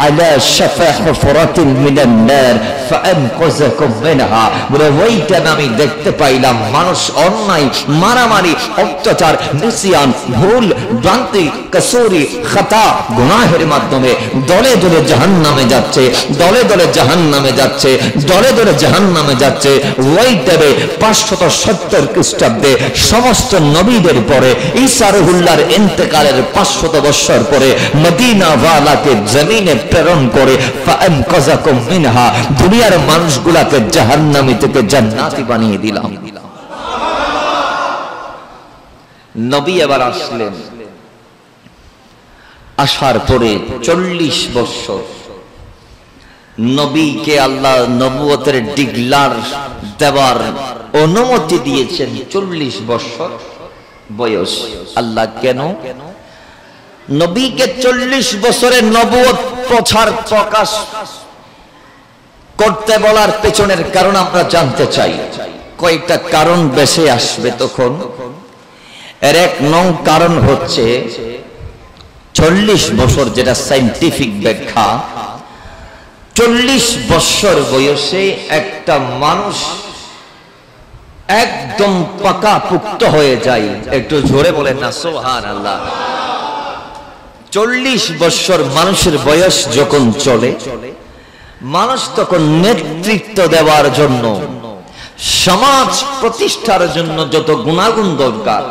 আলা শাফা হুফরাতিন মিনান নার ফাআনকাযাকুম মিনহা। বলে ওই টাইমে আমি দেখতে পাইলাম মানুষ অন্যায়, মারামারি, অত্যাচার, নিসিয়ান, ভুল, ভ্রান্তি, কসুরি, খাতা, গুনাহের মাধ্যমে দলে দলে জাহান্নামে যাচ্ছে, দলে দলে জাহান্নামে যাচ্ছে, দলে দলে জাহান্নামে যাচ্ছে। ওই টাইমে 570 খ্রিস্টাব্দে সমস্ত নবীদের পরে ঈসা রুহুল্লাহর ইন্তেকালের 500 বছর পরে মদিনা ওয়ালাকে জমিনে প্রেরণ করে ফাআনকাযাকুম মিনহা, দুনিয়ার মানুষগুলাকে জাহান্নামী থেকে জান্নাতি বানিয়ে দিলাম। নবী এবার আসলেন, আসার পরে 40 বছর নবীকে আল্লাহ নবুয়তের ডিগলার দেওয়ার অনুমতি দিয়েছেন। 40 বছর বয়স। আল্লাহ কেন নবীকে 40 বছরের নবুয়ত প্রকাশ করতে বলার পেছনের কারণ আমরা জানতে চাই। কয়েকটা কারণ বেশি আসবে তখন। এর এক নং কারণ হচ্ছে 40 বছর, যেটা সায়েন্টিফিক ব্যাখ্যা। 40 বছর বয়সে একটা মানুষ একদম পাকাপুক্ত হয়ে যায়। একটু জোরে বলেন না সুবহানাল্লাহ। 40 বছর মানুষের বয়স যখন চলে, মানুষ তখন নেতৃত্ব দেওয়ার জন্য, সমাজ প্রতিষ্ঠার জন্য যত গুণাগুণ দরকার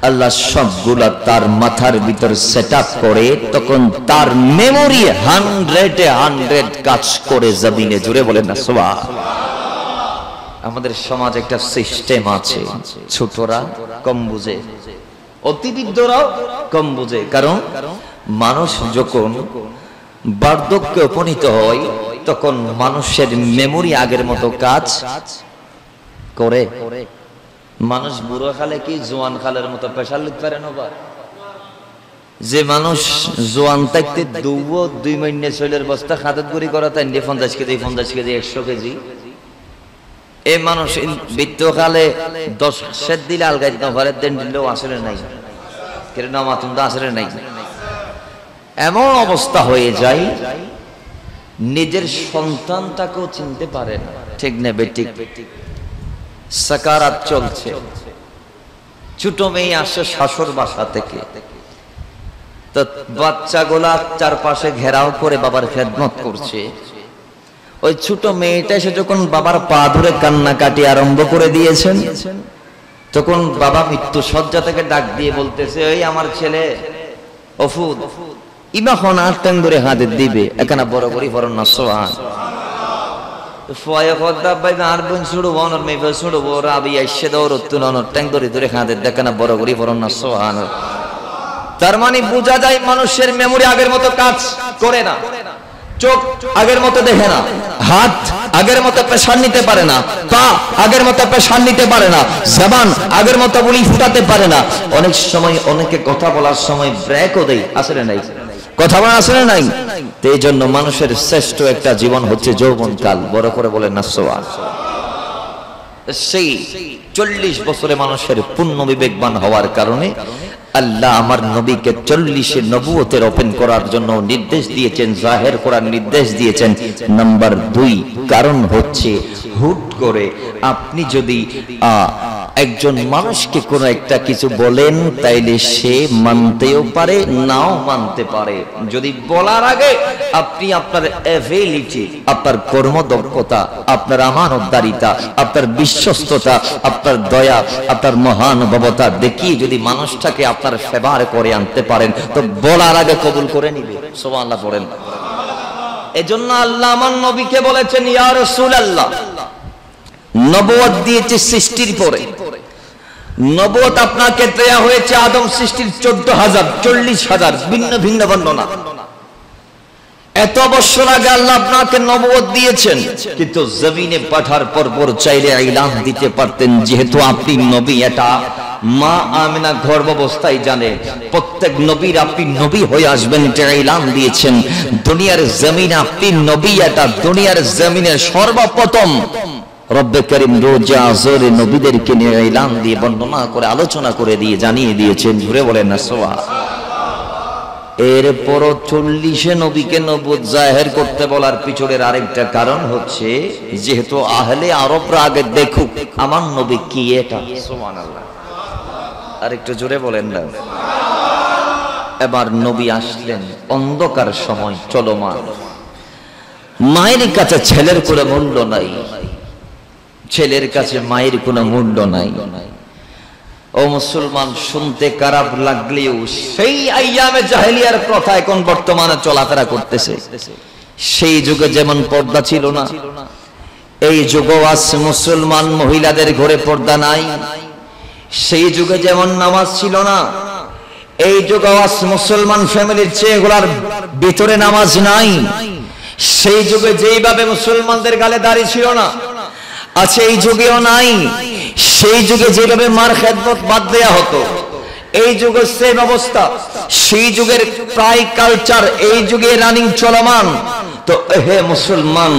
আল্লাহ সবগুলা তার মাথার ভিতর সেটআপ করে, তখন তার মেমোরি 100 কাজ করে জমিনে। জুড়ে বলেন না সুবহানাল্লাহ। আমাদের সমাজ একটা সিস্টেম আছে, ছোটরা কম বুঝে, অতিবৃদ্ধরাও কম বুঝে। কারণ মানুষ যখন বার্ধক্যে উপনীত হয় তখন মানুষের মেমোরি আগের মতো কাজ করে। মানুষ বুড়ো খালে কি জোয়ান খালের মতো প্রেশার লিখতে পারে না? যে মানুষ জোয়ান থাকতে 2 মহিনে শৈলের বস্তা খাদত গুড়ি করা, তাই 50 কেজি 100 কেজি। এই মানুষ বৃদ্ধকালে 10 সেট দিলে আলগাই দিতাম, ঘরের দেন দিলেও আসলে নাই, কেন মাতুম তো আসলে নাই। এমন অবস্থা হয়ে যায় নিজের সন্তানটাকেও চিনতে পারে না। ঠিক না বেঠিক? সাকারাত চলছে। ছোট মেয়ে আসে শাশুর বাসা থেকে, তো বাচ্চাগুলা চারপাশে ঘেরাও করে বাবার খেদমত করছে। ওই ছোট মেয়েটা এসে যখন বাবার পা ধরে কান্নাকাটি আরম্ভ করে দিয়েছেন, তখন বাবা মৃত্যু শয্যা থেকে ডাক দিয়ে বলতেছে, ওই আমার ছেলে অফুদ ইমাখন আর ট্যাং ধরে হাতে দিবে, এখানে বড় করি ফরন না সোহান তার মানে বোঝা যায় মানুষের মেমোরি আগের মতো কাজ করে না। চোখ আগের মতো দেখে না, হাত আগের মতো প্রেসার নিতে পারে না, পা আগের মতো প্রেসার নিতে পারে না, জবান আগের মতো বলি ফুটাতে পারে না। অনেক সময় অনেকে কথা বলার সময় ব্রেকও দেয়, আসলে নাই কথা বলা আসলে নাই। এই জন্য মানুষের শ্রেষ্ঠ একটা জীবন হচ্ছে যৌবনকাল। বড় করে বলেন না সুবহানাল্লাহ। সেই 40 বছরে মানুষের পূর্ণ বিবেকবান হওয়ার কারণে আল্লাহ আমার নবীকে 40 নবুয়তের ওপেন করার জন্য নির্দেশ দিয়েছেন, জাহের করার নির্দেশ দিয়েছেন। নাম্বার 2 কারণ হচ্ছে, হুট করে আপনি যদি একজন মানুষকে কোনো একটা কিছু বলেন, তাইলে সে মানতেও পারে নাও মানতে পারে। যদি বলার আগে আপনি আপনার এবিলিটি, আপনার কর্মদক্ষতা, আপনার আমানতদারিতা, আপনার বিশ্বস্ততা, আপনার দয়া, আপনার মহানুভবতা দেখিয়ে যদি মানুষটাকে আপনার ফেভার করে আনতে পারেন, তো বলার আগে কবুল করে নিবে। সুবহানাল্লাহ পড়েন। এজন্য আল্লাহ আমার নবীকে বলেছেন, ইয়া রাসূলুল্লাহ, নবুয়ত দিয়েছে সৃষ্টির পরে। নবুয়ত আপনাকে দেয়া হয়েছে আদম সৃষ্টির 14,000 40,000 ভিন্ন ভিন্ন বর্ণনা। এত বছর আগে আল্লাহ আপনাকে নবুয়ত দিয়েছেন, কিন্তু জমিনে পাঠার পর চাইলে ইলান দিতে পারতেন। যেহেতু আপনি নবী, এটা মা আমিনা গর্ভাবস্থায় জানে। প্রত্যেক নবীর আপনি নবী হয়ে আসবেন, এটা ইলান দিয়েছেন। দুনিয়ার জমিনে আপনি নবী, এটা দুনিয়ার জমিনে সর্বপ্রথম রব্বে করিম রোজা জোরে নবীদেরকে নিয়ে ইলান দিয়ে বর্ণনা করে আলোচনা করে দিয়ে জানিয়ে দিয়েছেন। ঘুরে বলেন না সুবহানাল্লাহ। এরপরও 40-এ নবীকে নবুয়ত জাহের করতে বলার পিছনের আরেকটা কারণ হচ্ছে যেহেতু আহলে আরবরা আগে দেখুক আমার নবী কি। এটা সুবহানাল্লাহ, আরেকটু জোরে বলেন না। এবার নবী আসলেন, অন্ধকার সময় চলমান, মায়ের কাছে ছেলের কোনো মূল্য নাই, ছেলের কাছে মায়ের কোনো মূল্য নাই। ও মুসলমান, শুনতে খারাপ লাগলেও সেই আইয়ামে জাহেলিয়ার প্রথা এখন বর্তমানে চলাফেরা করতেছে। সেই যুগে যেমন পর্দা ছিল না, এই যুগে আজ মুসলমান মহিলাদের ঘরে পর্দা নাই। সেই যুগে যেমন নামাজ ছিল না, এই যুগে আজ মুসলমান ফ্যামিলির চেয়েগুলার ভিতরে নামাজ নাই। সেই যুগে যেইভাবে মুসলমানদের গালে দাড়ি ছিল না, আছে এই যুগেও নাই। সেই যুগে যেভাবে মার খেদমত বাদ দেয়া হতো, এই যুগে সেম অবস্থা। সেই যুগের প্রায় কালচার এই যুগে রানিং চলমান। তো হে মুসলমান,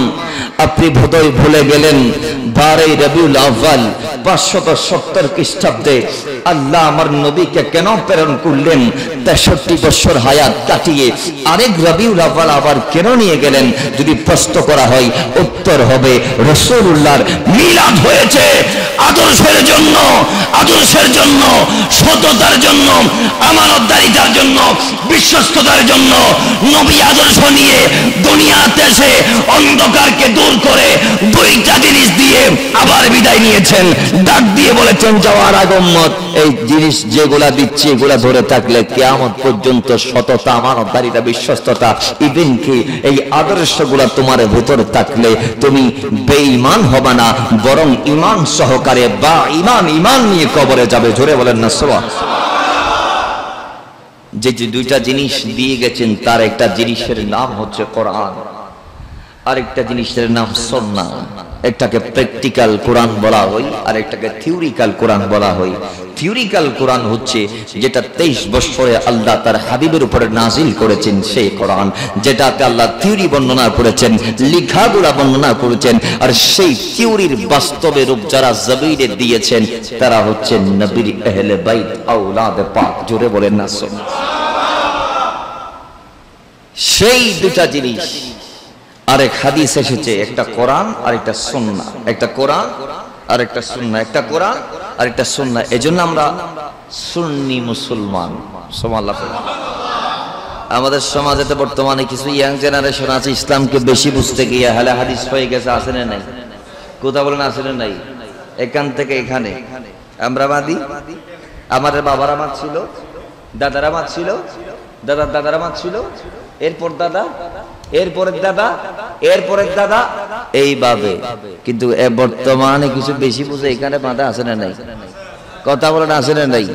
আপনি বোধহয় ভুলে গেলেন 12 রবিউল আউয়াল 570 খ্রিস্টাব্দে আল্লাহ আমার নবীকে কেন প্রেরণ করলেন? 63 বছর হায়াত কাটিয়ে আরেক রবিউল আউয়াল আবার কেন নিয়ে গেলেন? যদি প্রশ্ন করা হয়, উত্তর হবে রাসূলুল্লাহর মিলাদ হয়েছে আদর্শের জন্য, আদর্শের জন্য, সততার জন্য, আমানতদারিতার জন্য, বিশ্বস্ততার জন্য। নবী আদর্শ নিয়ে দুনিয়াতে এসে অন্ধকারকে দূর করে 2টা জিনিস দিয়ে আবার বিদায় নিয়েছেন। ডাক দিয়ে বলেছেন, যাওয়ার আগ উম্মত, এই জিনিস যেগুলা দিচ্ছি এগুলা ধরে থাকলে কিয়ামত পর্যন্ত সততা, আমানতদারিতা, বিশ্বস্ততা, ইভেন কি এই আদর্শগুলা তোমার ভিতরে থাকলে তুমি বেঈমান হবে না, বরং ঈমান সহকারে বা ঈমান নিয়ে কবরে যাবে। জোরে বলেন না সুবহানাল্লাহ। যে 2টা জিনিস দিয়ে গেছেন, তার একটা জিনিসের নাম হচ্ছে কোরআন, আরেকটা জিনিসের নাম সুন্নাহ। একটাকে প্র্যাকটিক্যাল কোরআন বলা হয়, আর একটাকে থিওরিক্যাল কোরআন বলা হয়। থিওরিক্যাল কোরআন হচ্ছে যেটা 23 বছরে আল্লাহ তার হাবিবের উপরে নাজিল করেছেন সেই কোরআন, যেটাতে আল্লাহ থিওরি বর্ণনা করেছেন, লেখাগুলা বর্ণনা করেছেন। আর সেই থিওরির বাস্তবে রূপ যারা জমিনে দিয়েছেন তারা হচ্ছেন নবীর আহলে বাইত, আওলাদ পাক। জোরে বলেন না সুবহানাল্লাহ। সেই 2টা জিনিস আরেক হাদিস এসেছে, একটা কোরআন আর একটা সুন্নাহ, একটা কোরআন আর একটা সুন্নাহ, একটা কোরআন আর একটা সুন্নাহ। এজন্য আমরা সুন্নি মুসলমান। সুবহানাল্লাহ। আমাদের সমাজে তো বর্তমানে কিছু ইয়াং জেনারেশন আছে, ইসলামকে বেশি বুঝতে গিয়ে আহলে হাদিস হয়ে গেছে। আছে না নাই? কথা বলেন, আছে না নাই? এখান থেকে এখানে আমরা বাদী, আমাদের বাবারা মাত ছিল, দাদারা মাত ছিল, দাদারা মাত ছিল, এরপর দাদা, এরপরের দাদা, এরপরের দাদা, এইভাবে। কিন্তু বর্তমানে কিছু বেশি বুঝে এখানে বাঁধা আছে না নাই? কথা বলেন, আছে না নাই?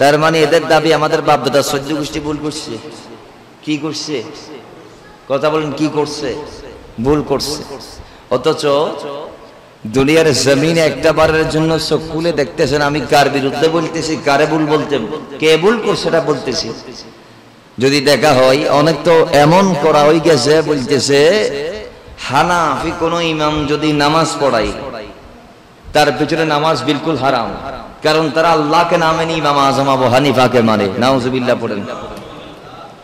তার মানে এদের দাবি আমাদের বাপ দাদা 14 গোষ্ঠী ভুল করছে। কি করছে? কথা বলেন, কি করছে? ভুল করছে। অথচ দুনিয়ার জমিনে একটা বারের জন্য চোখ খুলে দেখতেছেন আমি কার বিরুদ্ধে বলতেছি, কারে ভুল বলতে, কে ভুল করছে সেটা বলতেছি। যদি দেখা হয়, অনেক তো এমন করা হয়ে গেছে, বলতেছে হানাফি কোন ইমাম যদি নামাজ পড়াই তার পিছনে নামাজ বিলকুল হারাম, কারণ তারা আল্লাহকে না মেনে ইমাম আযম আবু হানিফাকে মানে। নাউজুবিল্লাহ পড়েন।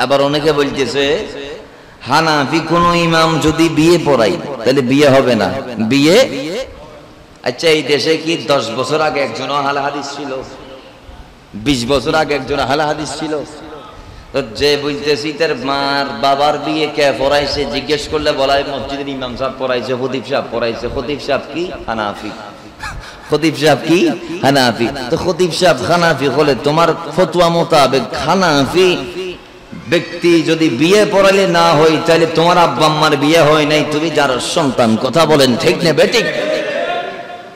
আবার অনেকে বলতেছে হানাফি কোন ইমাম যদি বিয়ে পড়াই তাহলে বিয়ে হবে না। বিয়ে, আচ্ছা এই দেশে কি 10 বছর আগে একজন আহলে হাদিস ছিল? 20 বছর আগে একজন আহলে হাদিস ছিল? তো যে বলতেছি তার মার বাবার বিয়ে কে পড়াইছে জিজ্ঞেস করলে বলা হয় মসজিদের ইমাম সাহেব পড়াইছে, খতিব সাহেব পড়াইছে। খতিব সাহেব কি? হানাফি। খতিব সাহেব কি? হানাফি। তো খতিব সাহেব হানাফি হলে তোমার ফতোয়া মোতাবেক হানাফি ব্যক্তি যদি বিয়ে পড়ালে না হয় তাহলে তোমার আব্বা আম্মার বিয়ে হয় নাই, তুমি যার সন্তান। কথা বলেন ঠিক না বেঠিক?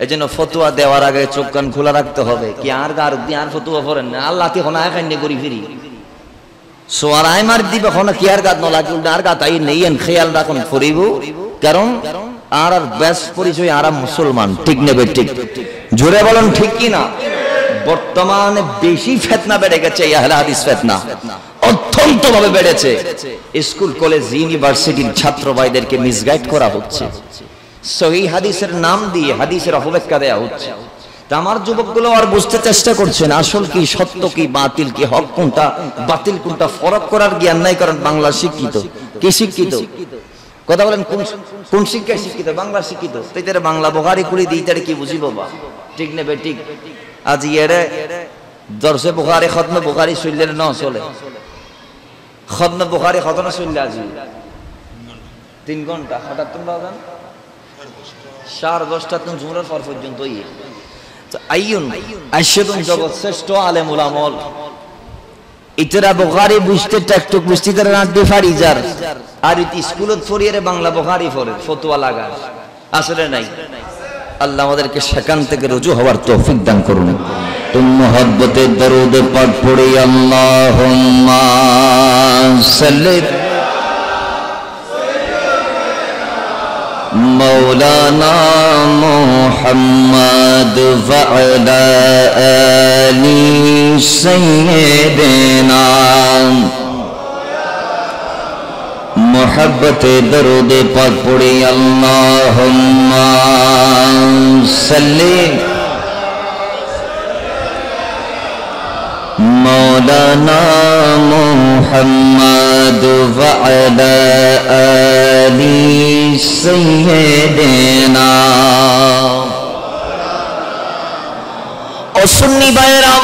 এজন্য ফতোয়া দেওয়ার আগে চোখ কান খোলা রাখতে হবে। কি আর গার দি আর ফতোয়া পড়েন না, আল্লাহ তি হনা খাইনে করি ফিরি সোয়ারাই মার দিবে হনা কি আর গাত নলা আর গাত আই নেই এন খেয়াল রাখুন ফরিব, কারণ আর বেশ পরিচয় আর মুসলমান। ঠিক না বেঠিক? জোরে বলেন ঠিক কি না? বর্তমানে বেশি ফিতনা বেড়ে গেছে, আহলে হাদিস ফিতনা অত্যন্ত ভাবে বেড়েছে। স্কুল কলেজ ইউনিভার্সিটির ছাত্র ভাইদেরকে মিসগাইড করা হচ্ছে, সহিহ হাদিসের নাম দিয়ে হাদিসের অপব্যাখ্যা দেয়া হচ্ছে। আমার যুবকগুলো আর বুঝতে চেষ্টা করছে না আসল কি, সত্য কি, বাতিল কি, হক কোনটা, বাতিল কোনটা ফরক করার জ্ঞান নাই। কারণ বাংলা শিক্ষিত, কি শিক্ষিত? কথা বলেন, কোন শিক্ষায় শিক্ষিত? বাংলা শিক্ষিত। তাইতারে বাংলা বুখারী খুলি দিই, তারে কি বুঝিব বা? ঠিক নেবে ঠিক। আজ ইয়েরে দর্শে বুখারী খতমে বুখারী চললে ন চলে, খতমে বুখারী খতনা চললে আজি 3 ঘন্টা হঠাৎ তোমরা জান 10:30 তুমি জুমরার পর পর্যন্ত ইয়ে আইয়ুন আশহাদুন জগৎ শ্রেষ্ঠ আলেমুল আমল ইতরা বুখারী বুঝতে একটু বুঝতে তার রাত দি ফারি যার আর ইতি স্কুলত ফরিয়ে বাংলা বুখারী পড়ে ফতোয়া লাগার আসলে নাই। আল্লাহ আমাদেরকে সেখান থেকে রুজু হওয়ার তৌফিক দান করুন। তুমি মুহাব্বতে দরুদ পাক পড়ে আল্লাহুম্মা সাল্লি মৌলানা মুহাম্মদ ওয়া আলা আলি সাইয়্যিদিনা মুহাব্বতে দরুদ পাক পড়ে আল্লাহুম্মা সাল্লি মৌলানা মুহাম্মদ ওয়া আলা আলি সাইয়্যিদিনা। ও সুন্নি ভাইরা,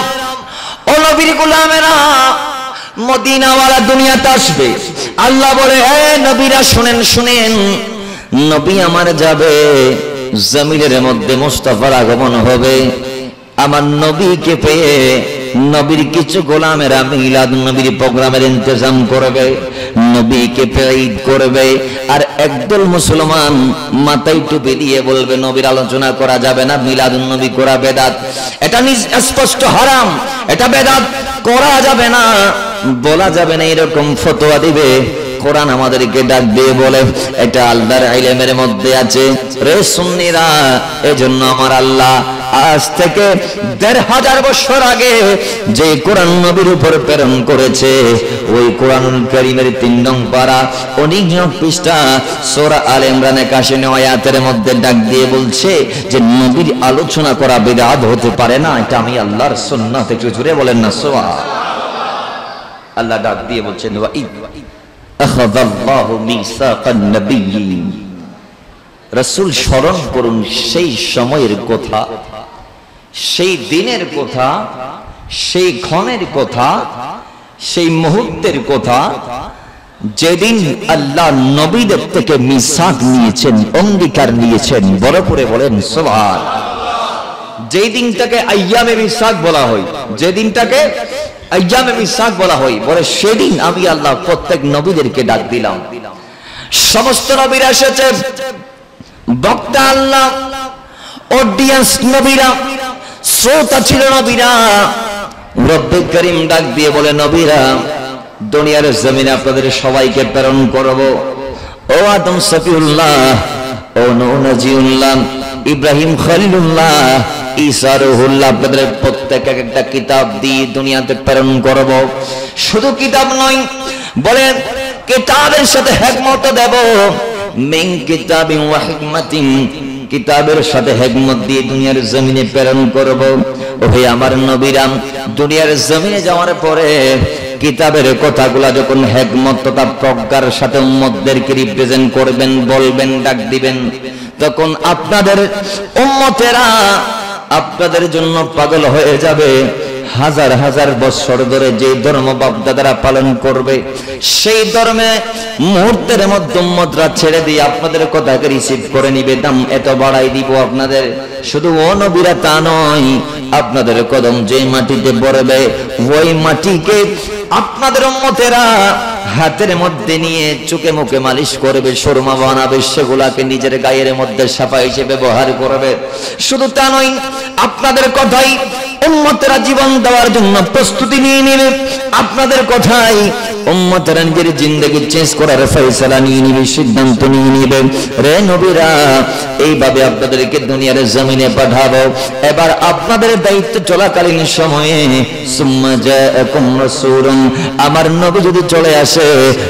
ও নবীর গোলামেরা, মদিনাওয়ালা দুনিয়াতে আসবে। আল্লাহ বলে, হে নবীরা শুনেন শুনেন, নবী আমার যাবে, জমিনের মধ্যে মুস্তাফার আগমন হবে। আমার নবীকে পেয়ে নবীর কিছু গোলামেরা মিলাদ নবীর প্রোগ্রামের ইন্তজাম করবে, নবীকে পেয়ে ঈদ করবে। আর একদল মুসলমান মাথায় টুপি দিয়ে বলবে নবীর আলোচনা করা যাবে না, মিলাদ নবী করা বেদাত, এটা স্পষ্ট হারাম, এটা বেদাত, করা যাবে না, বলা যাবে না, এরকম ফতোয়া দিবে। কোরআন আমাদেরকে ডাক দিয়ে বলে এটা আল্লাহর ইলমের মধ্যে আছে রে সুন্নিরা। এজন্য আমার আল্লাহ আজ থেকে ১৫০০ বছর আগে যে কোরআন নবীর উপর প্রেরণ করেছে, ওই কোরআনুল কারীমের ৩ নং পারা ১৯ নং পৃষ্ঠা সূরা আলে ইমরানের ৮১ আয়াতের মধ্যে ডাক দিয়ে বলছে যে নবীর আলোচনা করা বিদআত হতে পারে না, এটা আমি আল্লাহর সুন্নাত। একটু জোরে বলেন না সুবহানাল্লাহ। আল্লাহ ডাক দিয়ে বলছেন ওয়া ইদ আখাযাল্লাহু মিসাকান নাবিয়্যিন। রাসূল স্মরণ করুন সেই সময়ের কথা, সেই দিনের কথা, সেই ক্ষণের কথা, সেই মুহূর্তের কথা যেদিন আল্লাহ নবীদের থেকে মিসাক নিয়েছেন, অঙ্গীকার নিয়েছেন। বড় করে বলেন সুবহানাল্লাহ। যেই দিনটাকে আইয়ামে মিসাক বলা হয়, যে দিনটাকে আইয়ামে মিসাক বলা হয়, বলে সেদিন আমি আল্লাহ প্রত্যেক নবীদেরকে ডাক দিলাম। সমস্ত নবীরা এসেছে, বক্তা আল্লাহ, অডিয়েন্স নবীরা, শ্রোতা ছিল নবীরা। রব্বে করিম ডাক দিয়ে বলে নবীরা, দুনিয়ার জমিনে আপনাদের সবাইকে প্রেরণ করব। ও আদম সফিউল্লাহ, ও নূহ নজিউল্লাহ, ইব্রাহিম খলিলুল্লাহ, ঈসা রূহুল্লাহ, আপনাদের প্রত্যেক একটা কিতাব দিয়ে দুনিয়াতে প্রেরণ করব। শুধু কিতাব নয়, বলেন কিতাবের সাথে হিকমত দেব। মিন কিতাবিন ওয়া হিকমাতিন, কিতাবের সাথে হিকমত দিয়ে দুনিয়ার জমিনে প্রেরণ করব। ওহে আমার নবীরা, দুনিয়ার জমিনে যাওয়ার পরে কিতাবের কথাগুলা যখন হিকমত তথা প্রজ্ঞার সাথে উম্মতদেরকে রিপ্রেজেন্ট করবেন, বলবেন, ডাক দিবেন, তখন আপনাদের উম্মতেরা আপনাদের জন্য পাগল হয়ে যাবে। হাজার হাজার বছর ধরে যে ধর্ম বাপদাদারা পালন করবে, সেই ধর্মে মুহূর্তের মধ্যে উম্মতরা ছেড়ে দিয়ে আপনাদের কথাকে রিসিভ করে নিবে, দাম এত বাড়াই দিব আপনাদের। শুধু ও নবীরা তা নয়, আপনাদের কদম যে মাটিতে পড়বে, ওই মাটিকে আপনাদের উম্মতেরা হাতের মধ্যে নিয়ে চোখে মুখে মালিশ করবে, সুরমা বানাবে, সেগুলাকে নিজের গায়ের মধ্যে সাফা হিসেবে ব্যবহার করবে। শুধু তা নয়, আপনাদের কথাই উম্মতেরা জীবন দেওয়ার জন্য প্রস্তুতি নিয়ে নেবে। আপনাদের কথাই উম্মতেরা নিজের জিন্দেগি চেঞ্জ করার ফয়সালা নিয়ে নেবে, সিদ্ধান্ত নিয়ে নেবে। রে নবীরা, এইভাবে আপনাদেরকে দুনিয়ার জমিনে পাঠাবো। এবার আপনাদের দায়িত্ব চলাকালীন সময়ে সুম্মা জাআকুম রাসূলুন, আমার নবী যদি চলে আসে আসে,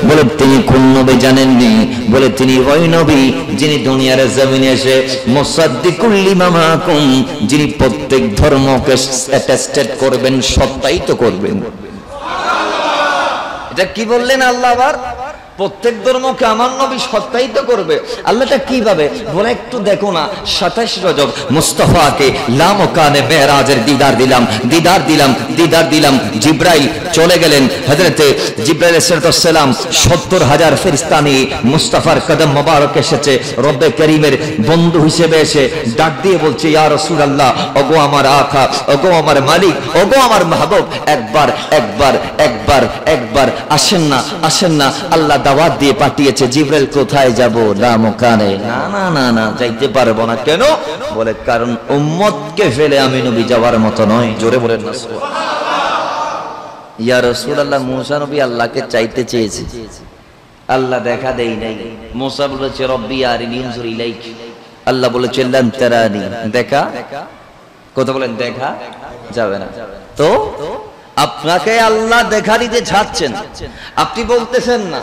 বলে তিনি কোন নবী জানেননি? বলে তিনি ওই নবী যিনি দুনিয়ার জমিনে এসে মুসাদ্দিকুল লিমা মাকুম, যিনি প্রত্যেক ধর্মকে অ্যাটেস্টেড করবেন, সত্যায়িত করবেন। এটা কি বললেন আল্লাহ? আবার প্রত্যেক ধর্মকে আমার নবী সত্যায়িত করবে। আল্লাহটা কিভাবে? বলে একটু দেখো না, 27 রজব মুস্তাফাকে লামকানে মেরাজের দিদার দিলাম, দিদার দিলাম, দিদার দিলাম। জিব্রাইল চলে গেলেন, হযরতে জিব্রাইল আলাইহিস সালাম 70,000 ফেরেশতা নিয়ে মুস্তাফার কদম মোবারক এসেছে, রব্বে করিমের বন্ধু হিসেবে এসে ডাক দিয়ে বলছে, ইয়া রাসূলুল্লাহ, ওগো আমার আকা, ওগো আমার মালিক, ওগো আমার মাহবুব, একবার একবার একবার একবার আসেন না, আসেন না। আল্লাহ দাওয়াত দিয়ে পাঠিয়েছে। জিব্রাইল কোথায় যাব? লামকানে। না না না না, যাইতে পারবো না। কেন? বলে কারণ উম্মতকে ফেলে আমি নবী যাওয়ার মতো নয়। জোরে বলেন না সুবহানাল্লাহ। ইয়া রাসূলুল্লাহ, মুসা নবী আল্লাহকে চাইতে চেয়েছে, আল্লাহ দেখা দেই নাই। মুসা বলেছে, রব্বি আরিনি আনজুর ইলাইক। আল্লাহ বলেছে, লান তারানি, দেখা কথা বলেন, দেখা যাবে না। তো আপনাকে আল্লাহ দেখা দিতে ছাড়ছেন, আপনি বলতেছেন না।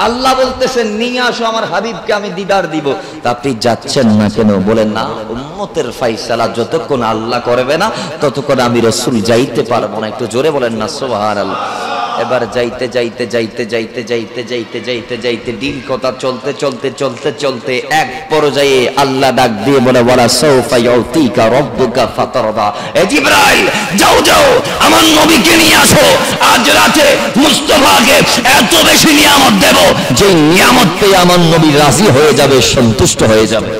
আল্লাহ বলতেছেন, নিয়ে আসো আমার হাবিবকে, আমি দিদার দিব। তা আপনি যাচ্ছেন না কেন? বলেন না, উম্মতের ফায়সালা যতক্ষণ আল্লাহ করবে না ততক্ষণ আমি রাসূল যাইতে পারবো না। একটু জোরে বলেন না সুবহানাল্লাহ। এবার যাইতে যাইতে যাইতে যাইতে যাইতে যাইতে যাইতে যাইতে দিন কথা চলতে চলতে চলতে চলতে এক পর্যায়ে আল্লাহ ডাক দিয়ে বলে, ওয়ালা সাউফা ইউতিকা রাব্বুকা ফাতারদা। এ জিবরাইল, যাও যাও আমার নবীকে নিয়ে আসো। আজ রাতে মুস্তাফাকে এত বেশি নিয়ামত দেব যে নিয়ামত পেয়ে আমার নবী রাজি হয়ে যাবে, সন্তুষ্ট হয়ে যাবে।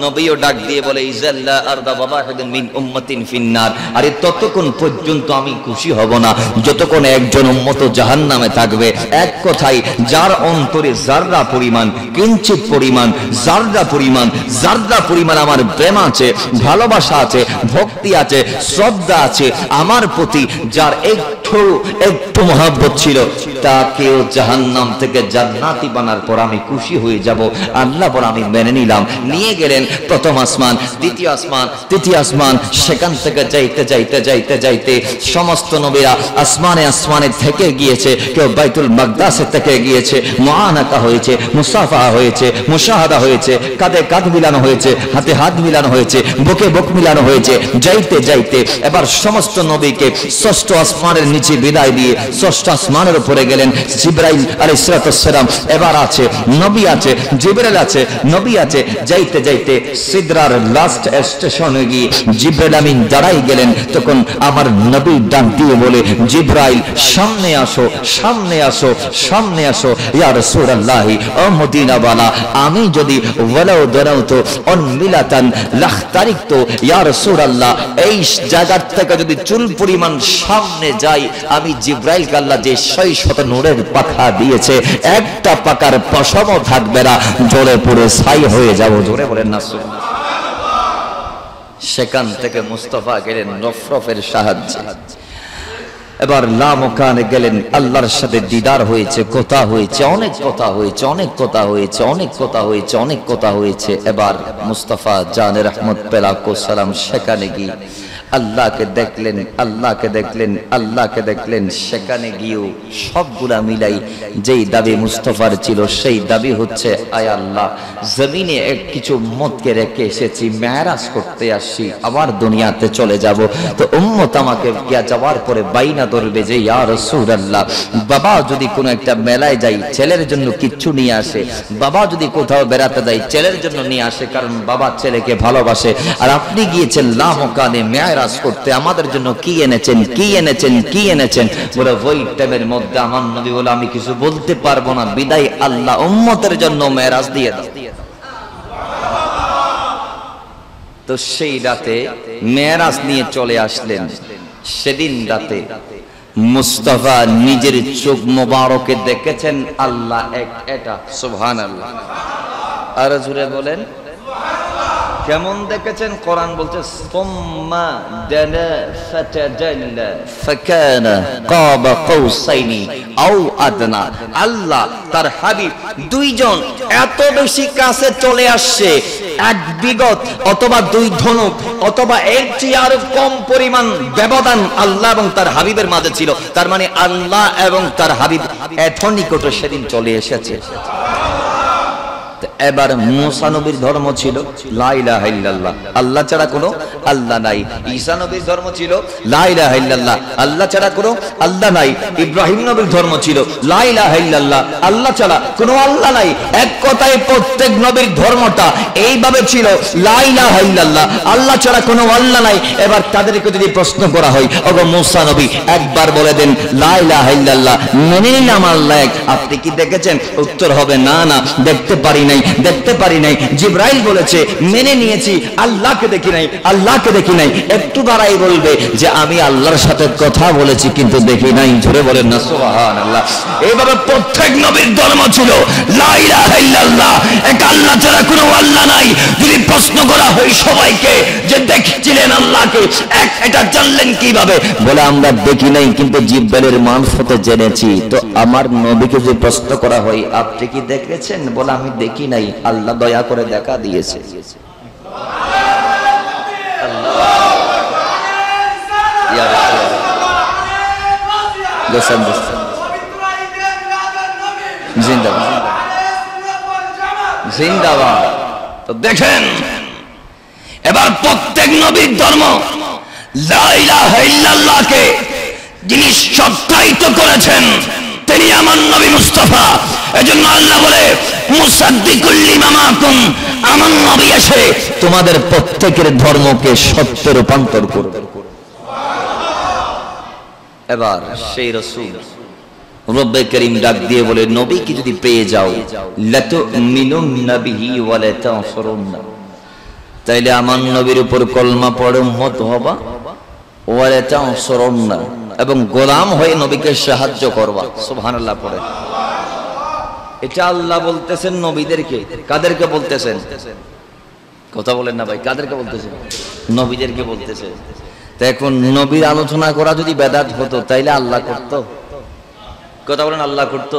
নবীও ডাক দিয়ে বলে, ইজাল্লা আরদা বাবাহিদিন মিন উম্মাতিন ফিন্নার। আরে ততক্ষণ পর্যন্ত আমি খুশি হব না যতক্ষণ একজন উম্মত জাহান্নামে থাকবে। এক কথায়, যার অন্তরে জাররা পরিমাণ, কিঞ্চিত পরিমাণ, জাররা পরিমাণ, জাররা পরিমাণ আমার প্রেম আছে, ভালোবাসা আছে, ভক্তি আছে, শ্রদ্ধা আছে আমার প্রতি, যার একটু মহব্বত ছিল, তাকেও জাহান্নাম থেকে জান্নাতি বানার পর আমি খুশি হয়ে যাব। আল্লাহ বলে, আমি মেনে নিলাম। নিয়ে গেলেন প্রথম আসমান, দ্বিতীয় আসমান, তৃতীয় আসমান। সেখান থেকে যাইতে যাইতে যাইতে যাইতে সমস্ত নবীরা আসমানে আসমানে থেকে গিয়েছে। কেউ বাইতুল মাকদাসে থেকে গিয়েছে। মুআনাকা হয়েছে, মুসাফা হয়েছে, মুশাহাদা হয়েছে, কাঁধে কাঁধ মিলানো হয়েছে, হাতে হাত মিলানো হয়েছে, বুকে বুক মিলানো হয়েছে। যাইতে যাইতে এবার সমস্ত নবীকে ষষ্ঠ আসমানের নিচে বিদায় দিয়ে ষষ্ঠ আসমানের উপরে গেলেন। জিবরাইল আলাইহিস সালাম এবার আছে, নবী আছে, জিবরাইল আছে, নবী আছে। যাইতে যাইতে সিদরার লাস্ট স্টেশনে গিয়ে জিবরাইল আমিন দাঁড়াই গেলেন। তখন আমার নবী ডাক দিয়ে বলে, জিবরাইল সামনে আসো, সামনে আসো, সামনে আসো। ইয়া রাসূলুল্লাহ, ও মদিনাওয়ালা, আমি যদি ওয়ালাউ দারাউতু অন মিলাতান লাখতারিকতু, ইয়া রাসূলুল্লাহ, এই জায়গা থেকে যদি চুল পরিমাণ সামনে যাই, আমি জিবরাইলকে আল্লাহ যে 600 নূরের পাখা দিয়েছে, একটা পাকার পশমও থাকবে না, জ্বলে পুরো ছাই হয়ে যাব। জোরে বলেন না সুবহানাল্লাহ। সেখান থেকে মুস্তাফা গেলেন রফরফের সাহায্যে। এবার লামকানে গেলেন, আল্লাহর সাথে দিদার হয়েছে, কথা হয়েছে, অনেক কথা হয়েছে, অনেক কথা হয়েছে, অনেক কথা হয়েছে, অনেক কথা হয়েছে। এবার মুস্তাফা জানে রহমত পেলাকু সালাম সেখানে গিয়ে আল্লাহকে দেখলেন, আল্লাহকে দেখলেন, আল্লাহকে দেখলেন। সেখানে গিয়েও সবগুলা মিলাই যেই দাবি মুস্তাফার ছিল, সেই দাবি হচ্ছে, আয় আল্লাহ, জমিনে কিছু উম্মতকে রেখে এসেছি, মেরাজ করতে আসছি, আবার দুনিয়াতে চলে যাব। তো উম্মত আমাকে যাওয়ার পরে বাইনা ধরবে যে, ইয়া রাসূলুল্লাহ, বাবা যদি কোনো একটা মেলায় যাই, ছেলের জন্য কিচ্ছু নিয়ে আসে। বাবা যদি কোথাও বেড়াতে যায়, ছেলের জন্য নিয়ে আসে, কারণ বাবা ছেলেকে ভালোবাসে। আর আপনি গিয়েছেন লামকানে মেরাজ করতে, আমাদের জন্য কি এনেছেন, কি এনেছেন, কি এনেছেন? বলে, ওই টাইমের মধ্যে আমার নবী বলে, আমি কিছু বলতে পারবো না, বিদায় আল্লাহ উম্মতের জন্য মেরাজ দিয়ে দাও। তো সেই রাতে মেরাজ নিয়ে চলে আসলেন। সেদিন রাতে মুস্তাফা নিজের চোখ মোবারকে দেখেছেন আল্লাহ এক, এটা সুবহানাল্লাহ। আর জোরে বলেন কেমন দেখেছেন? কোরআন বলছে, সুম্মা দানা ফাতাদাল্লা ফাকানা কাবা কাউসাইনি আও আদনা। আল্লাহ তার হাবিব দুইজন এত বেশি কাছে চলে আসছে, এক বিগত অথবা 2 ধনুক অথবা এর চেয়ে আরো কম পরিমাণ ব্যবধান আল্লাহ এবং তার হাবিবের মাঝে ছিল। তার মানে আল্লাহ এবং তার হাবিব এত নিকটে সেদিন চলে এসেছে। এবার মুসা নবীর ধর্ম ছিল লা ইলাহা ইল্লাল্লাহ, আল্লাহ ছাড়া কোনো আল্লাহ নাই। ঈসা নবীর ধর্ম ছিল লা ইলাহা ইল্লাল্লাহ, আল্লাহ ছাড়া কোনো আল্লাহ নাই। ইব্রাহিম নবীর ধর্ম ছিল লা ইলাহা ইল্লাল্লাহ, আল্লাহ ছাড়া কোনো আল্লাহ নাই। এক কথায় প্রত্যেক নবীর ধর্মটা এইভাবে ছিল লা ইলাহা ইল্লাল্লাহ, আল্লাহ ছাড়া কোনো আল্লাহ নাই। এবার তাদেরকে যদি প্রশ্ন করা হয়, ওগো মুসা নবী একবার বলে দেন লা ইলাহা ইল্লাল্লাহ, মেনে নিলাম আল্লাহ এক, আপনি কি দেখেছেন? উত্তর হবে না না, দেখতে পারি নাই, দেখতে পারি নাই। জিবরাইল বলেছে মেনে নিয়েছি, আল্লাহকে দেখি নাই, আল্লাহকে দেখি নাই। একটু বাড়াই বলবে যে আমি আল্লাহর সাথে কথা বলেছি কিন্তু দেখি নাই। জোরে বলেন না সুবহানাল্লাহ। এইভাবে প্রত্যেক নবীর ধর্ম ছিল লা ইলাহা ইল্লাল্লাহ, এক আল্লাহ ছাড়া কোনো আল্লাহ নাই। যদি প্রশ্ন করা হয় সবাইকে যে দেখছিলেন আল্লাহকে, এটা জানলেন কিভাবে? বলে আমরা দেখি নাই কিন্তু জিবরাইলের মারফতে জেনেছি। তো আমার নবীকে যদি প্রশ্ন করা হয় আপনি কি দেখেছেন? বলে আমি দেখি নাই, আল্লাহ দয়া করে দেখা দিয়েছে। জিন্দাবাদ। তো দেখেন এবার প্রত্যেক নবীর ধর্ম লা ইলাহা ইল্লাল্লাহকে যিনি সত্যায়িত করেছেন তিনি আমার নবী মুস্তাফা। এজন্য আল্লাহ বলে মুসাদ্দিকুল লিমা মাকুম, আমার নবী এসে তোমাদের প্রত্যেকের ধর্মকে সত্যে রূপান্তর করবে। এবার সেই রাসূল রব্বে করিম ডাক দিয়ে বলে নবীকে যদি পেয়ে যাও লাতুমিনুন্না বিহি ওয়া লা তানসুরুন্না, তাইলে আমার নবীর উপর কলমা পড়ে উম্মত হবা, ওয়া লা তানসুরুন্না এবং গোলাম হয়ে নবীকে সাহায্য করবা। সুবহানাল্লাহ পড়ে। এটা আল্লাহ বলতেছেন নবীদেরকে। কাদেরকে বলতেছেন? কথা বলেন না ভাই, কাদেরকে বলতেছেন? নবীদেরকে বলতেছেন। তো এখন নবীর আলোচনা করা যদি বেদাত হতো তাইলে আল্লাহ করতো? কথা বলেন আল্লাহ করতো?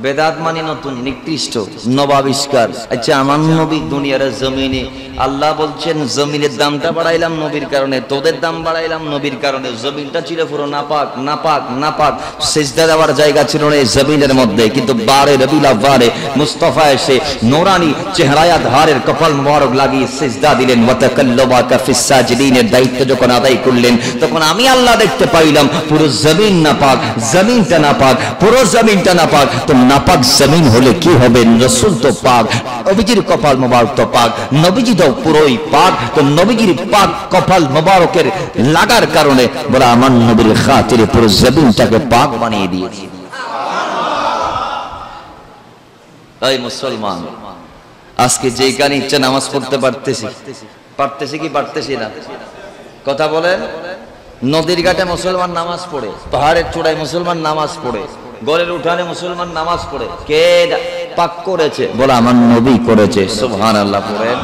বেদাত মানে নতুন, নিকৃষ্ট, নবাবিষ্কার। আচ্ছা আমার নবী দুনিয়ার জমিনে আল্লাহ বলছেন জমিনের দামটা বাড়াইলাম নবীর কারণে, তোদের দাম বাড়াইলাম নবীর কারণে। জমিনটা ছিল পুরো নাপাক নাপাক নাপাক, সিজদা দেওয়ার জায়গা ছিল না এই জমিনের মধ্যে। কিন্তু বারে রবিউল আউয়ালে মুস্তাফা এসে নূরানি চেহারায় ধারের কপাল মোবারক লাগিয়ে সিজদা দিলেন। ওয়া তাকাল্লাবাকা ফিস সাজিদিনের দায়িত্ব যখন আদায় করলেন তখন আমি আল্লাহ দেখতে পাইলাম পুরো জমিন নাপাক, জমিনটা নাপাক, পুরো জমিনটা নাপাক। তো নাপাক জমিন হলে কি হবে? রাসূল তো পাক, নবীজির কপাল মোবারক তো পাক, নবীজি তো পুরোই পাক। তো নবীজির পাক কপাল মোবারকের লাগার কারণে বলে আমার নবীর খাতিরে পুরো জমিনটাকে পাক বানিয়ে দিয়েছি। এই মুসলমান আজকে যেখানে ইচ্ছা নামাজ পড়তে পারতেছি কি পারতেছি না? কথা বলেন। নদীর ঘাটে মুসলমান নামাজ পড়ে, পাহাড়ের চূড়ায় মুসলমান নামাজ পড়ে, ঘরের উঠানে মুসলমান নামাজ পড়ে। কে পাক করেছে? বলে আমার নবী করেছে। সুবহানাল্লাহ পড়েন।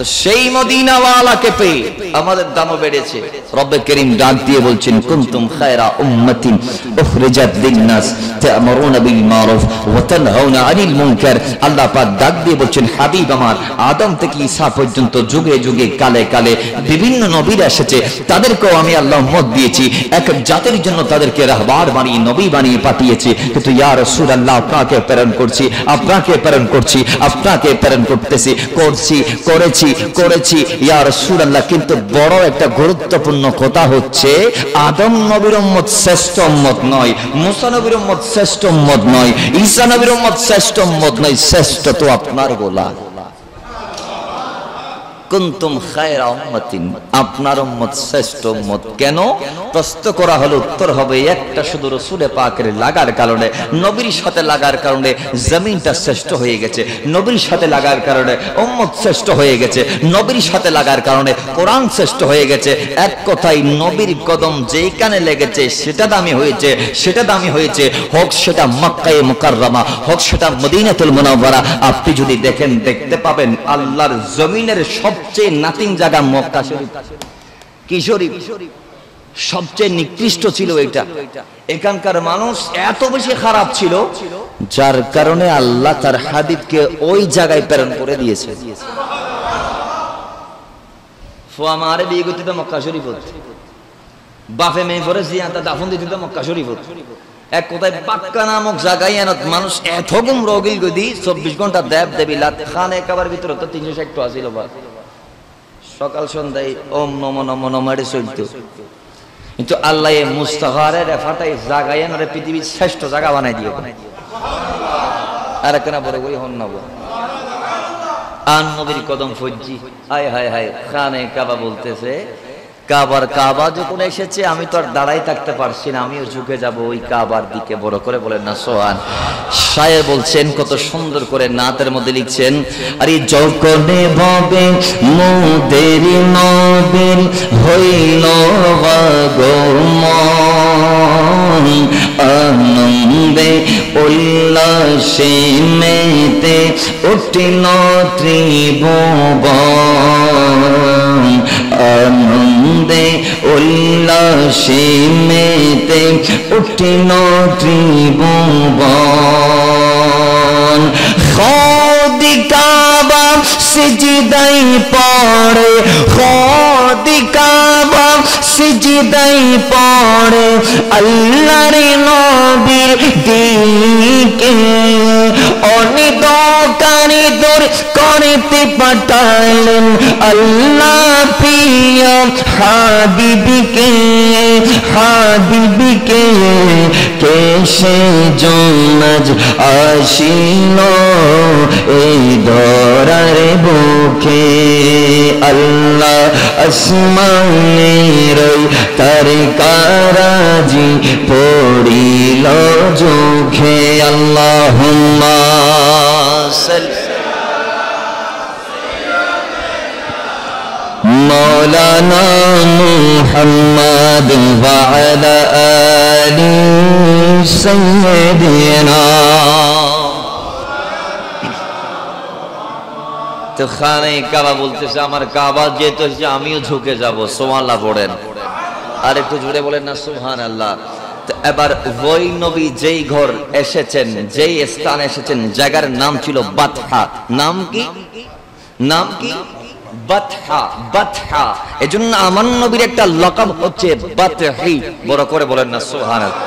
তো সেই মদিনাওয়ালাকে পেয়ে আমাদের দামও বেড়েছে। রব্বে করিম ডাক দিয়ে বলছেন কুনতুম খায়রা উম্মাতিন উখরিজাত লিন-নাস তা'মুরুনা বিল মারুফ ওয়া তানহাউনা আনিল মুনকার। আল্লাহ পাক ডাক দিয়ে বলছেন হাবিব আমার, আদম থেকে ঈসা পর্যন্ত যুগে যুগে কালে কালে বিভিন্ন নবীরা এসেছে, তাদেরকেও আমি আল্লাহ উম্মত দিয়েছি। এক এক জাতির জন্য তাদেরকে রাহবার বানিয়ে নবী বানিয়ে পাঠিয়েছি। কিন্তু ইয়া রাসূলুল্লাহ আপনাকে প্রেরণ করছি, আপনাকে প্রেরণ করছি, আপনাকে প্রেরণ করতেছি, করেছি ইয়া রাসূলুল্লাহ। কিন্তু বড় একটা গুরুত্বপূর্ণ কথা হচ্ছে আদম নবীর উম্মত শ্রেষ্ঠ উম্মত নয়, মুসা নবীর উম্মত শ্রেষ্ঠ উম্মত নয়, ঈসা নবীর উম্মত শ্রেষ্ঠ উম্মত নয়, শ্রেষ্ঠ তো আপনার গোলাম। কুনতুম খায়রা উম্মাতিন, আপনার উম্মত শ্রেষ্ঠ উম্মত। কেন প্রশ্ন করা হলো? উত্তর হবে একটা শুধু রাসূলে পাকের লাগার কারণে, নবীর সাথে লাগার কারণে জমিনটা শ্রেষ্ঠ হয়ে গেছে, নবীর সাথে লাগার কারণে উম্মত শ্রেষ্ঠ হয়ে গেছে, নবীর সাথে লাগার কারণে কোরআন শ্রেষ্ঠ হয়ে গেছে। এক কথায় নবীর কদম যেখানে লেগেছে সেটা দামি হয়েছে, সেটা দামি হয়েছে। হোক সেটা মক্কায়ে মুকাররমা, হোক সেটা মদিনাতুল মুনাওয়ারা। আপনি যদি দেখেন দেখতে পাবেন আল্লাহর জমিনের সবচেয়ে নাতিং জায়গা মক্কা শরীফ। কি শরীফ? সবচেয়ে নিকৃষ্ট ছিল এটা। এখানকার মানুষ এত বেশি খারাপ ছিল যার কারণে আল্লাহ তার হাবিবকে ওই জায়গায় প্রেরণ করে দিয়েছে। ফুয়া মারে বিয়ে করতে তো মক্কা শরীফত, বাপে মেয়ে পরে জিয়াতা দাফন দিতে তো মক্কা শরীফত। এক কোথায় বাক্কা নামক জায়গায় মানুষ এত গুম রোগিল গদি 24 ঘন্টা দেব দেবী লাত খান একেবার ভিতরে তো 360 আসিল বা সকাল সন্ধ্যায় ওম নম নম নমরে চলতো। কিন্তু আল্লাহ এই মুস্তাফারে রেফাটাই জাগায় না পৃথিবীর শ্রেষ্ঠ জায়গা বানাই দিও। আর কেনা বড় কই হন নব আন নবীর কদম ফজ্জি হায় হায় হায় খানে কাবা বলতেছে কাবার কাবা যখন এসেছে আমি তো আর দাঁড়াই থাকতে পারছি না, আমিও ঝুঁকে যাব ওই কাবার দিকে। বড় করে বলেন না সোহান। শায়ের বলছেন কত সুন্দর করে নাতের মধ্যে লিখছেন, আরে যখনে ভাবে মোদের নবীর হইল আগমন, আনন্দে উল্লাসে মেতে উঠিল ত্রিভুবন, আনন্দে উল্লাসে মেতে উঠিল ত্রিভুবন। খোদি কাবা সিজদাই পড়ে, খোদি কাবা সিজদাই পড়ে আল্লাহর নবীর দিকে, অনিদকারী দূর করতে পাঠালেন আল্লাহ প্রিয় হাবিবকে, হাবিবকে কেসে জনাজ আসিল এই ধরার বুকে। আল্লাহ আসমানের তারকারাজি পড়িল চোখে। আল্লাহুম্মা মৌলানা মুহাম্মদ ওয়া আলা আলি সাইয়্যিদিনা। তো খানে কাবা বলতেছে আমার কাবা যেতে আমিও ঝুঁকে যাব। সুবহানাল্লাহ পড়েন, আর একটু জোরে বলেন না সুবহানাল্লাহ। এবার ওই নবী যেই ঘর এসেছেন, যেই স্থানে এসেছেন, জায়গার নাম ছিল বাতহা। নাম কি? নাম কি? বাতহা। বাতহা এজন্য আমার নবীর একটা লকাব হচ্ছে বাতহি। বড় করে বলেন না সুবহানাল্লাহ।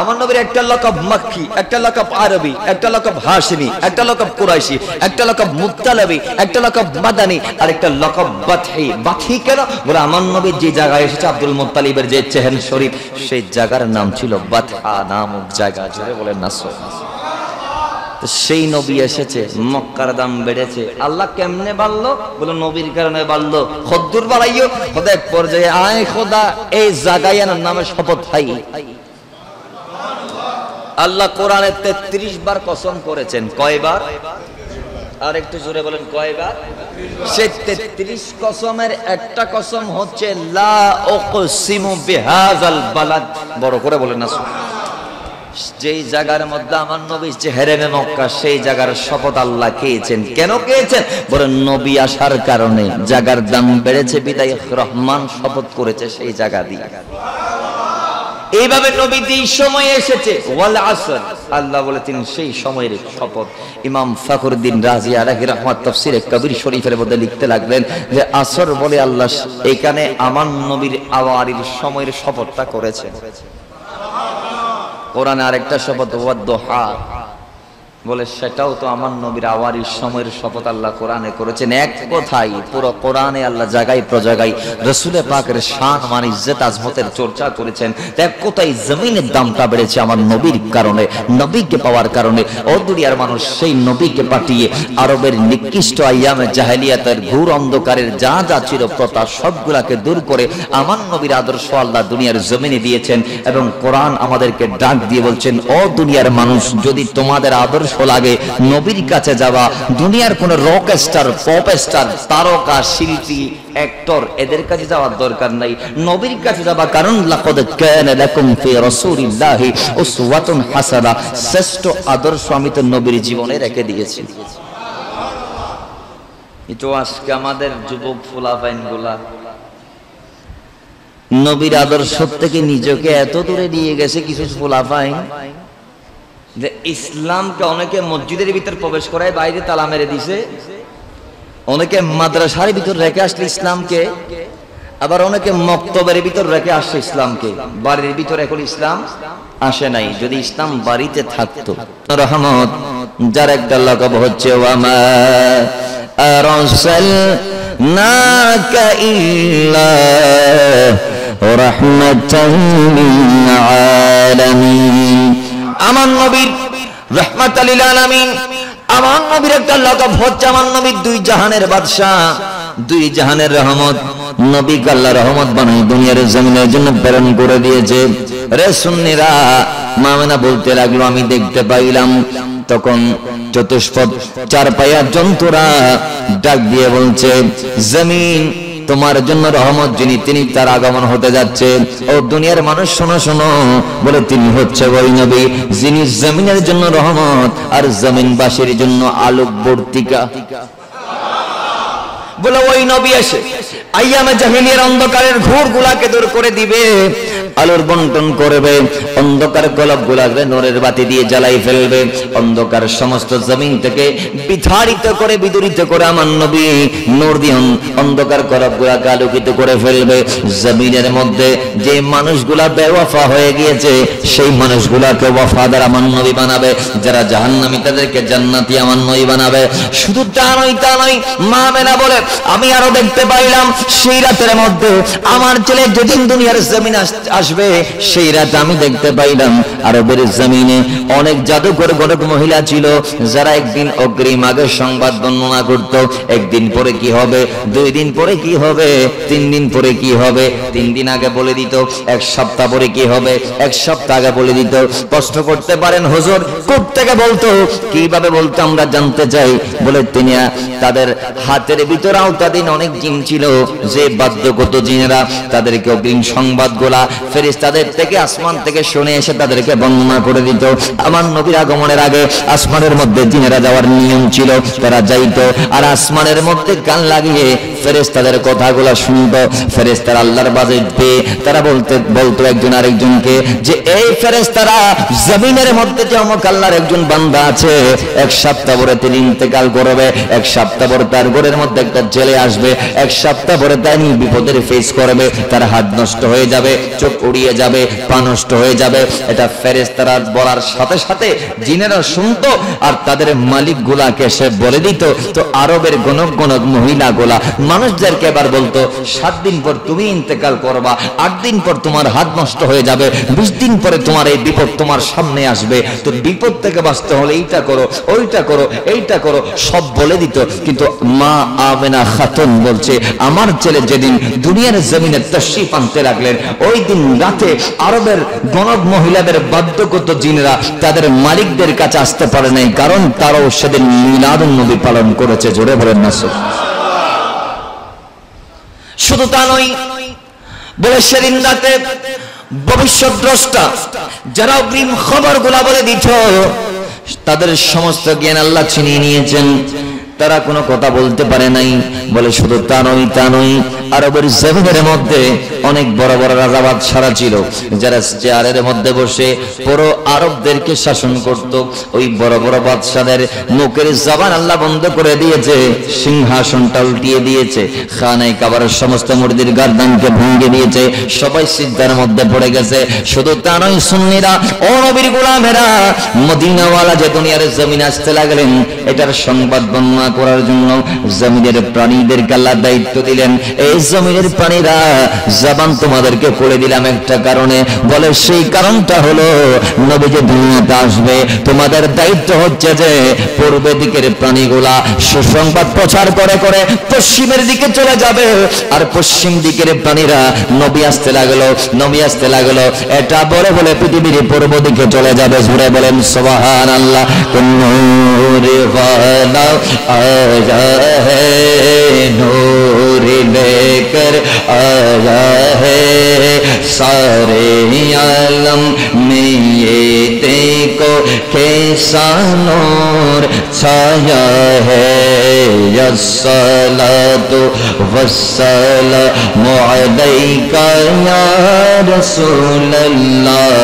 আমার নবীর একটা লকাব মক্কি, একটা লকাব আরবি, একটা লকাব হাশিমি, একটা লকাব কুরাইশি, একটা লকাব মুত্তালিবি, একটা লকাব মাদানি, আর একটা লকাব বাতহি। বাতহি কেন? বলে আমার নবী যে জায়গায় এসেছে আব্দুল মুত্তালিবের যে চেহেন শরীফ, সেই জায়গার নাম ছিল বাতহা নামক জায়গা। জোরে বলেন না সুবহানাল্লাহ। সেই নবী এসেছে, মক্কার দাম বেড়েছে। আল্লাহ কেমনে বাড়লো? বলে নবীর কারণে বাড়লো। খদ্দুর বাড়াইও খোদা এক পর্যায়ে আয় খোদা এই জায়গায় নামে শপথ হাই। আল্লাহ কোরআনে 33 বার কসম করেছেন। কয়বার? আর একটু জোরে বলেন কয়বার? সেই 33 কসমের একটা কসম হচ্ছে লা উকসিমু বিহাযাল বালাদ। বড় করে বলেন না। যেই জায়গার মধ্যে আমার নবী হেরেমে মক্কা, সেই জায়গার শপথ আল্লাহ খেয়েছেন। কেন খেয়েছেন? বলে নবী আসার কারণে জায়গার দাম বেড়েছে, বিদায় রহমান শপথ করেছে সেই জায়গা দিয়ে। এইভাবে নবী যেই সময় এসেছে ওয়াল আসর, আল্লাহ বলেছেন সেই সময়ের শপথ। ইমাম ফখরুদ্দিন রাজি আলাইহি রাহমাত তাফসীরে কবির শরীফের মধ্যে লিখতে লাগলেন যে আসর বলে আল্লাহ এখানে আমার নবীর আওয়ারির সময়ের শপথটা করেছেন। কোরআনে আরেকটা শপথ ওয়াদ-দুহা বলে, সেটাও তো আমার নবীর আওয়ারির সময়ের শপথ আল্লাহ কোরআনে করেছেন। এক কথাই পুরো কোরআনে আল্লাহ জায়গায় প্রজাগায় রাসূলে পাকের শান মান ইজ্জত আজমতের চর্চা করেছেন। এক কথাই জমিনের দামটা বেড়েছে আমার নবীর কারণে, নবীকে পাওয়ার কারণে। ও দুনিয়ার মানুষ সেই নবীকে পাঠিয়ে আরবের নিকৃষ্ট আইয়ামে জাহেলিয়াতের ঘোর অন্ধকারের যা যা ছিল প্রথা সবগুলাকে দূর করে আমার নবীর আদর্শ আল্লাহ দুনিয়ার জমিনে দিয়েছেন। এবং কোরআন আমাদেরকে ডাক দিয়ে বলছেন, ও দুনিয়ার মানুষ, যদি তোমাদের আদর্শ লাগে নবীর কাছে যাওয়া, দুনিয়ার কোন রক স্টার, পপ স্টার, তারকা, শিল্পী, অ্যাক্টর এদের কাছে যাওয়ার দরকার নাই, নবীর কাছে যাবা। কারণ লাকাদ কানা লাকুম ফি রাসূলিল্লাহি উসওয়াতুন হাসানাহ, শ্রেষ্ঠ আদর্শ আমি তো নবীর জীবনে রেখে দিয়েছি। কিন্তু আজকে আমাদের যুবক ফুলাফাইনগুলা নবীর আদর্শ থেকে নিজেকে এত দূরে নিয়ে গেছে। কিছু ফুলাফাইন যে ইসলামকে অনেকে মসজিদের ভিতর প্রবেশ করায় বাইরে তালা মেরে দিছে, অনেকে মাদ্রাসার ভিতর রেখে আসলে ইসলামকে আবার অনেকে মক্তবের ভিতর রেখে আসছে ইসলামকে, বাড়ির ভিতরে এখন ইসলাম আসে নাই। যদি ইসলাম বাড়িতে থাকতো, রহমত যার একটা লকব হচ্ছে ওয়ামা আরসালনাকা ইল্লা রাহমাতাল লিল আলামিন। আমার নবীর রাহমাতাল লিল আলামিন, আমার নবীর একটা লকব হচ্ছে আমার নবী দুই জাহানের বাদশা, দুই জাহানের রহমত। নবীকে আল্লাহ রহমত বানাই দুনিয়ার জমিনের জন্য প্রেরণ করে দিয়েছে। রে সুন্নিরা, মা আমেনা বলতে লাগলো আমি দেখতে পাইলাম তখন চতুষ্পদ চার পায়া জন্তুরা ডাক দিয়ে বলছে জমিন তোমার জন্য রহমত যিনি, তিনি তার আগমন হতে যাচ্ছে। ও দুনিয়ার মানুষ শোনো শোনো, বলে তিনি হচ্ছে ওই নবী যিনি জমিনের জন্য রহমত আর জমিনবাসীর জন্য আলোক বর্তিকা। বলে ওই নবী এসে আইয়ামে জাহিলিয়ার অন্ধকারের ঘোর গুলাকে দূর করে দিবে, আলোর বন্টন করবে, অন্ধকার গোলাপ গুলাকে নূরের বাতি দিয়ে জ্বালাই ফেলবে, অন্ধকার সমস্ত জমিন থেকে বিতাড়িত করে বিদূরিত করে আমার নবী নূর দিয়ে অন্ধকার গোলাপ গুলাকে আলোকিত করে ফেলবে। জমিনের মধ্যে যে মানুষগুলা বেওয়াফা হয়ে গিয়েছে সেই মানুষগুলাকে ওয়াফাদার আমার নবী বানাবে, যারা জাহান্নামী তাদেরকে জান্নাতি আমার নবী বানাবে। শুধু তা নয়, মা আমেনা বলে আমি আরো দেখতে পাইলাম সেই রাতের মধ্যে আমার ছেলে যেদিন দুনিয়ার জমিন আসবে সেই রাতে আমি দেখতে পাইলাম আরবের জমিনে অনেক জাদুকর গণক মহিলা ছিল, যারা একদিন অগ্রিম আগে সংবাদ বর্ণনা করত, একদিন পরে কি হবে, 2 দিন পরে কি হবে, 3 দিন পরে কি হবে, 3 দিন আগে বলে দিত, 1 সপ্তাহ পরে কি হবে, 1 সপ্তাহ আগে বলে দিত। প্রশ্ন করতে পারেন হুজুর কোত্থেকে বলতো, কিভাবে বলতো আমরা জানতে চাই। বলে তিনি তাদের হাতের ভিতর আওতাধীন অনেক জিন ছিল, যে বাধ্যগত জিনেরা তাদেরকে অগ্রিম সংবাদগুলা ফেরেশতাদের থেকে আসমান থেকে শুনে এসে তাদেরকে বর্ণনা করে দিত। আমার নবীর আগমনের আগে আসমানের মধ্যে জিনেরা যাওয়ার নিয়ম ছিল, তারা যাইতো আর আসমানের মধ্যে কান লাগিয়ে ফেরেশতাদের কথাগুলো শুনতো। ফেরেশতারা আল্লাহর বাজে পেয়ে তারা বলতো একজন আরেকজনকে যে এই ফেরেশতারা জমিনের মধ্যে যে অমুক আল্লাহর একজন বান্দা আছে, 1 সপ্তাহ পরে তিনি ইন্তেকাল করবে, 1 সপ্তাহ পরে তার ঘরের মধ্যে একটা জেলে আসবে, 1 সপ্তাহ পরে তাই বিপদের ফেস করবে, তার হাত নষ্ট হয়ে যাবে, চোখ উড়িয়ে যাবে, পা নষ্ট হয়ে যাবে। এটা ফেরেশতারা বলার সাথে সাথে জিনেরা শুনতো আর তাদের মালিক গুলাকে সে বলে দিত। তো আরবের গণক মহিলাগুলা মানুষদেরকে এবার বলতো 7 দিন পর তুমি ইন্তেকাল করবা, 8 দিন পর তোমার হাত নষ্ট হয়ে যাবে, 20 দিন পরে তোমার এই বিপদ তোমার সামনে আসবে, তো বিপদ থেকে বাঁচতে হলে এইটা করো, ওইটা করো, এইটা করো, সব বলে দিত। কিন্তু মা আমেনা খাতুন বলছে আমার ছেলে যেদিন দুনিয়ার জমিনে তশরিফ আনতে লাগলেন, ওই দিন রাতে আরবের গণক মহিলাদের বাধ্যগত জিনেরা তাদের মালিকদের কাছে আসতে পারে নাই, কারণ তারাও সেদিন মিলাদুন নবী পালন করেছে। জোরে বলেন না। শুধু তা নয়, বলে সেদিন রাতে ভবিষ্যৎ দ্রষ্টা যারা অগ্রিম খবরগুলা বলে দিত তাদের সমস্ত জ্ঞান আল্লাহ ছিনিয়ে নিয়েছেন, তারা কোনো কথা বলতে পারে নাই। বলে শুধু তা নয়, আরবের জমিনের মধ্যে অনেক বড় বড় রাজা বাদশারা ছিল, যারা চেয়ারের মধ্যে বসে পুরো আরবদেরকে শাসন করত। ওই বড় বড় বাদশাদের মুখের জবান আল্লাহ বন্ধ করে দিয়েছে, সিংহাসনটা উল্টিয়ে দিয়েছে, খানায় কাবার সমস্ত মূর্তির গর্দানকে ভেঙে দিয়েছে, সবাই সিজদার মধ্যে পড়ে গেছে। শুধু তা নয় সুন্নিরা, ও নবীর গোলামেরা, মদিনাওয়ালা যে দুনিয়ার জমিন আসতে লাগলেন এটার সংবাদ বর্ণনা করার জন্য জমিনের প্রাণীদেরকে আল্লাহ দায়িত্ব দিলেন। এই জমিনের প্রাণীরা জবান তোমাদেরকে করে দিলাম একটা কারণে, বলে সেই কারণটা হলো নবী যে দুনিয়াতে আসবে তোমাদের দায়িত্ব হচ্ছে যে পূর্ব দিকের প্রাণীগুলা সুসংবাদ প্রচার করে করে পশ্চিমের দিকে চলে যাবে, আর পশ্চিম দিকের প্রাণীরা নবী আসতে লাগলো এটা বলে বলে পৃথিবীর পূর্ব দিকে চলে যাবে। জুড়ে বলেন সুবহানাল্লাহ। নূরে ওয়ালা आया है, नूर लेकर आया है, सारे आलम में ये देख को कैसा नूर छाया है अस्सलातु वस्सलामु अलैका या रसूल अल्लाह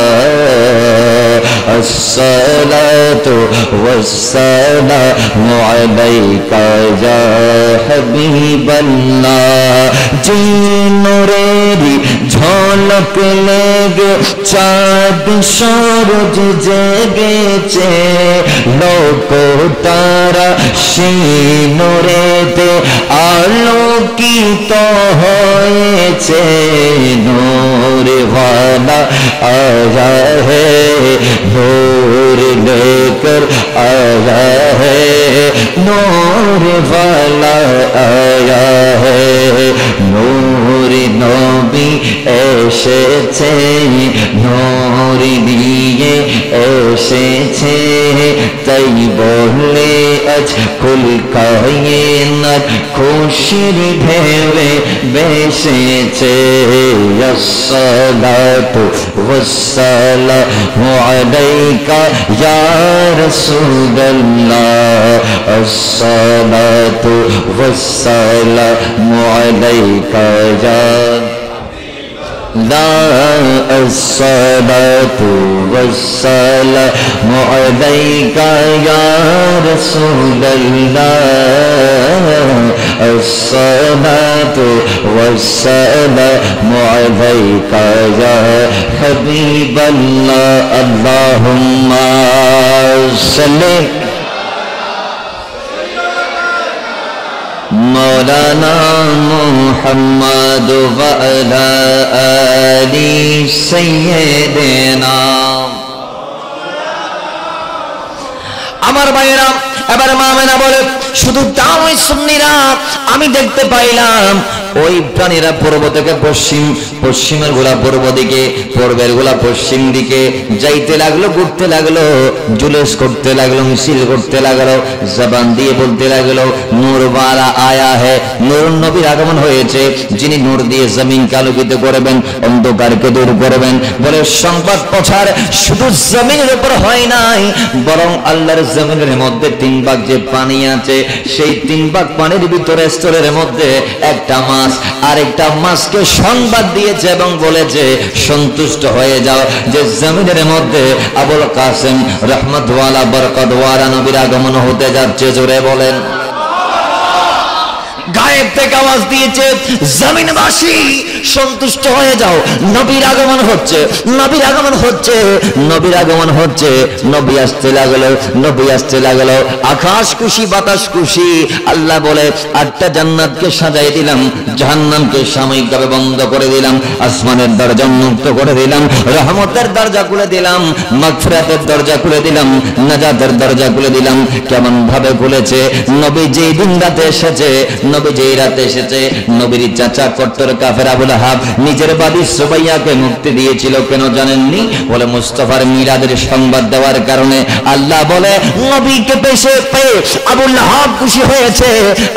अस्सलातु वस्सलामु अलैका या हबीब अल्लाह जी नूरेरी झलक लेगे चाँद सूरज জেগেছে লোক তারা সেই নূরেতে আলোকিত হয়েছে নূর वाला आया है नूर लेकर आया है नूर वाला आया है नूर नबी এসেছে নূর নিয়ে এসেছে তাই বলে আজ কুল কায়নাত খুশির ঢেউয়ে ভেসেছে আসসালাতু ওয়াসসালামু আলাইকা ইয়া রাসূলুল্লাহ আসসালাতু ওয়াসসালামু আলাইকা ইয়া لا الصلاة والسلام عليك يا رسول الله الصلاة والسلام عليك يا حبيب الله اللهم صل مولانا محمد وعلى آل سيدنا আমার ভাইরা এবার মা আমেনা বলে শুধু তাই সুন্নিরা আমি দেখতে পাইলাম ওই প্রাণীরা পূর্ব থেকে পশ্চিম পশ্চিমের গোলা পূর্ব দিকে পূর্বের গোলা পশ্চিম দিকে যাইতে লাগলো ঘুরতে লাগলো জুলুস করতে লাগলো মিছিল করতে লাগলো জবান দিয়ে বলতে লাগলো নূর वाला आया है নূর নবীর আগমন হয়েছে যিনি নূর দিয়ে জমিনকে আলোকিত করবেন অন্ধকারকে দূর করবেন বলে সংবাদ প্রচার শুধু জমিনের উপর হয় নাই বরং আল্লাহর জমিনের মধ্যে 3 ভাগ যে পানি আছে সেই 3 ভাগ পানির ভিতরে স্তরের মধ্যে একটা মাছ আরেকটা মাছকে সংবাদ দিয়েছে এবং বলেছে সন্তুষ্ট হয়ে যাও যে জমিনের মধ্যে আবুল কাসেম রহমতওয়ালা বরকতওয়ালা নবীর আগমন হতে যাচ্ছে জোরে বলেন গায়েব থেকে আওয়াজ দিয়েছে জমিনবাসী সন্তুষ্ট হয়ে যাও নবীর আগমন হচ্ছে নবীর আগমন হচ্ছে নবীর আগমন হচ্ছে নবী আসতে লাগলো নবী আসতে লাগলো আকাশ খুশি বাতাস খুশি আল্লাহ বলে 8টা জান্নাতকে সাজাই দিলাম জাহান্নামকে সাময়িকভাবে বন্ধ করে দিলাম আসমানের দরজা উন্মুক্ত করে দিলাম রহমতের দরজা খুলে দিলাম মাগফিরাতের দরজা খুলে দিলাম নাজাতের দরজা খুলে দিলাম কেমন ভাবে খুলেছে নবী যেই দিন রাতে এসেছে নবী যেই রাতে এসেছে নবীর চাচা কট্টর কাফের আবু লাহাব নিজের বাদী সুবাইয়াকে মুক্তি দিয়েছিল কেন জানেননি বলে মুস্তাফার মিলাদের সংবাদ দেওয়ার কারণে আল্লাহ বলে নবীকে পেয়ে আবু লাহাব খুশি হয়েছে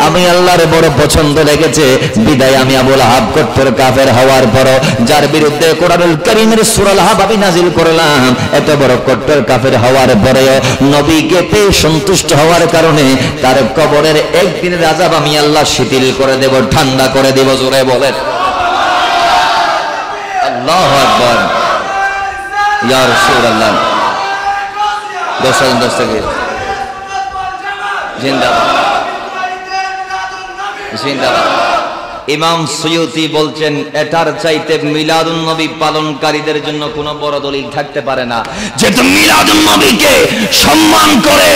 আমি আল্লাহর বড় পছন্দ লেগেছে বিদায় আমি আবু লাহাব কট্টর কাফের হওয়ার পর যার বিরুদ্ধে কোরআনুল কারীমের সূরা লাহাব আমি নাজিল করলাম এত বড় কট্টর কাফের হওয়ার পরে নবীকে পেয়ে সন্তুষ্ট হওয়ার কারণে তার কবরের একদিনের আযাব আমি আল্লাহ শিথিল করে দেব ঠান্ডা করে দেব জোরে বলেন আল্লাহু আকবার ইয়া রাসূলুল্লাহ দস্তগীর জিন্দাবাদ জিন্দাবাদ ইমাম সুয়ুতি বলছেন এটার চাইতে মিলাদুন নবী পালনকারীদের জন্য কোনো বড় দলিল থাকতে পারে না যেহেতু মিলাদুন নবীকে সম্মান করে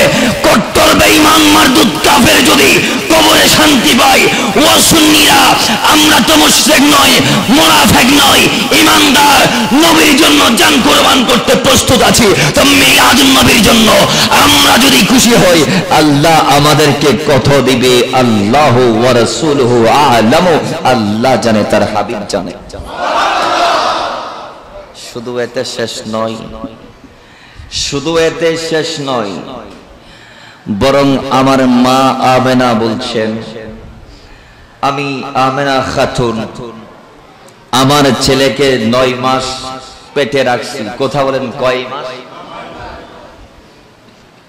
কট্টর বেঈমান মারদুদ কাফের যদি কবরে শান্তি পায় ও সুন্নিরা আমরা তো মুশরিক নই মুনাফিক নই ঈমানদার নবীর জন্য জান কুরবান করতে প্রস্তুত আছি তো মিলাদুন নবীর জন্য আমরা যদি খুশি হই আল্লাহ আমাদেরকে কত দিবে আল্লাহু ওয়া রাসূলুহু আ'লামু আল্লাহ জানে তার হাবিব জানে শুধু এতে শেষ নয় শুধু এতে শেষ নয় বরং আমার মা আমেনা বলছেন আমি আমেনা খাতুন আমার ছেলেকে 9 মাস পেটে রাখছি কথা বলেন কয় মাস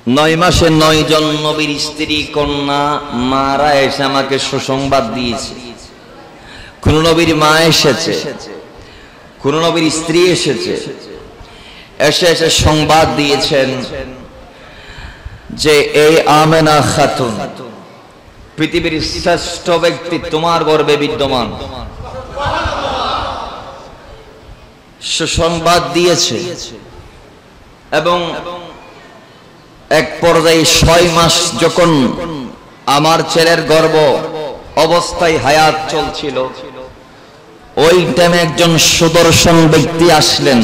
9 মাসে 9 জন নবীর স্ত্রী কন্যা মারা এসে আমাকে সুসংবাদ দিয়েছে। কোন নবীর মা এসেছে, কোন নবীর স্ত্রী এসেছে, এসে এসে সংবাদ দিয়েছেন যে এই আমেনা খাতুন পৃথিবীর শ্রেষ্ঠ ব্যক্তি তোমার গর্ভে বিদ্যমান। সুসংবাদ দিয়েছে এবং এক পর্যায়ে 6 মাস যখন আমার ছেলের গর্ভ অবস্থায় হায়াত চলছিল, ওই টাইমে একজন সুদর্শন ব্যক্তি আসলেন।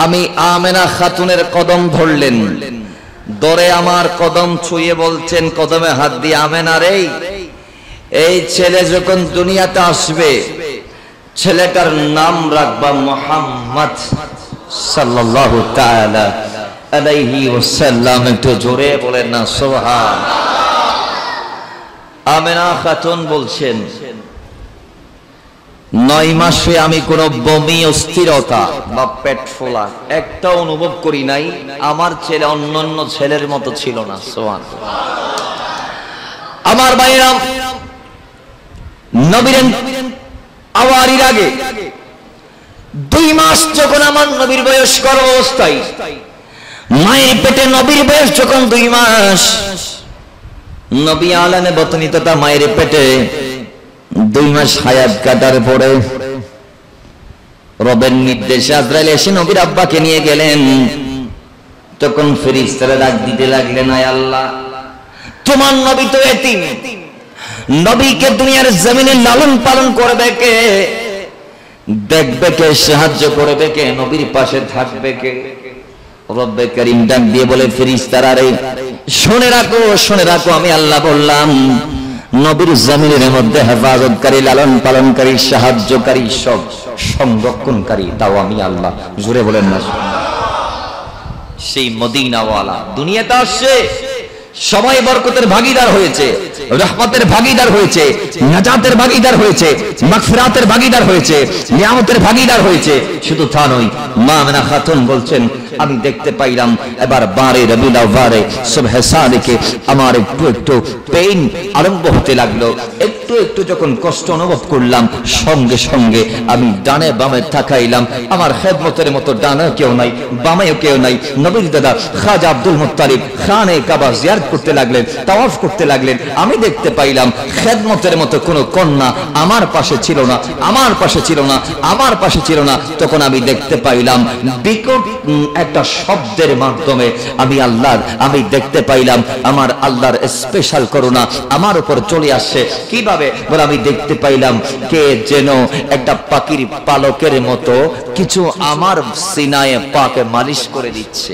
আমি আমেনা খাতুনের কদম ধরলেন, ধরে আমার কদম ছুঁয়ে বলছেন, কদমে হাত দিয়ে, আমেনা রে, এই ছেলে যখন দুনিয়াতে আসবে ছেলেটার নাম রাখবা মুহাম্মদ সাল্লাল্লাহু তাআলা আলাইহি ওয়াসাল্লাম। একটু জোরে বলেন না সুবহান। আমেনা খাতুন বলছেন 9 মাসে আমি কোনো বমি, অস্থিরতা বা পেট ফোলা একটা অনুভব করি নাই। আমার ছেলে অন্যান্য ছেলের মতো ছিল না। সুবহান। আমার ভাইরা, নবীর আওয়ারির আগে 2 মাস যখন আমার নবীর বয়স গর্ভ অবস্থায়, মায়ের পেটে নবীর বয়স যখন 2 মাস, নবী আলানে বতনি তথা মায়ের পেটে 2 মাস হায়াত কাটার পরে রবের নির্দেশে আজরাইল এসে নবীর আব্বাকে নিয়ে গেলেন। তখন ফেরেশতারা ডাক দিতে লাগলেন, আয় আল্লাহ, তোমার নবী তো এতিম, নবীকে দুনিয়ার জমিনে লালন পালন করবে কে, দেখবে কে, সাহায্য করবে কে, নবীর পাশে থাকবে কে? রব্বে করিম ডাক দিয়ে বলে, ফেরেশতারা রে, শুনে রাখো, শুনে রাখো, আমি আল্লাহ বললাম নবীর জমিনের মধ্যে হেফাজতকারী, লালন পালনকারী, সাহায্যকারী, সব সংরক্ষণকারী তাও আমি আল্লাহ। জোরে বলেন না। সেই মদিনাওয়ালা দুনিয়াতে আসছে, সবাই বরকতের ভাগীদার হয়েছে, রহমতের ভাগীদার হয়েছে, নাজাতের ভাগীদার হয়েছে, মাগফিরাতের ভাগীদার হয়েছে, নিয়ামতের ভাগীদার হয়েছে। শুধু তা নয়, মা আমেনা খাতুন বলছেন, আমি দেখতে পাইলাম এবার 12 রবিউল আউয়ালে সুবহে সাদিকে আমার একটু একটু পেইন আরম্ভ হতে লাগলো। একটু একটু যখন কষ্ট অনুভব করলাম, সঙ্গে সঙ্গে আমি ডানে বামে তাকাইলাম। আমার খেদমতের মতো ডানে কেউ নাই, বামেও কেউ নাই। নবীর দাদা খাজা আব্দুল মুত্তালিব খানে কাবা জিয়ারত করতে লাগলেন, তাওয়াফ করতে লাগলেন। আমি দেখতে পাইলাম খেদমতের মতো কোনো কন্যা আমার পাশে ছিল না, আমার পাশে ছিল না, আমার পাশে ছিল না। তখন আমি দেখতে পাইলাম বিকট একটা শব্দের মাধ্যমে আমি দেখতে পাইলাম আমার আল্লাহর স্পেশাল করুণা আমার উপর চলে আসছে। কিভাবে বলে, আমি দেখতে পাইলাম কে যেন একটা পাখির পালকের মতো কিছু আমার সিনায়ে পাকে মালিশ করে দিচ্ছে।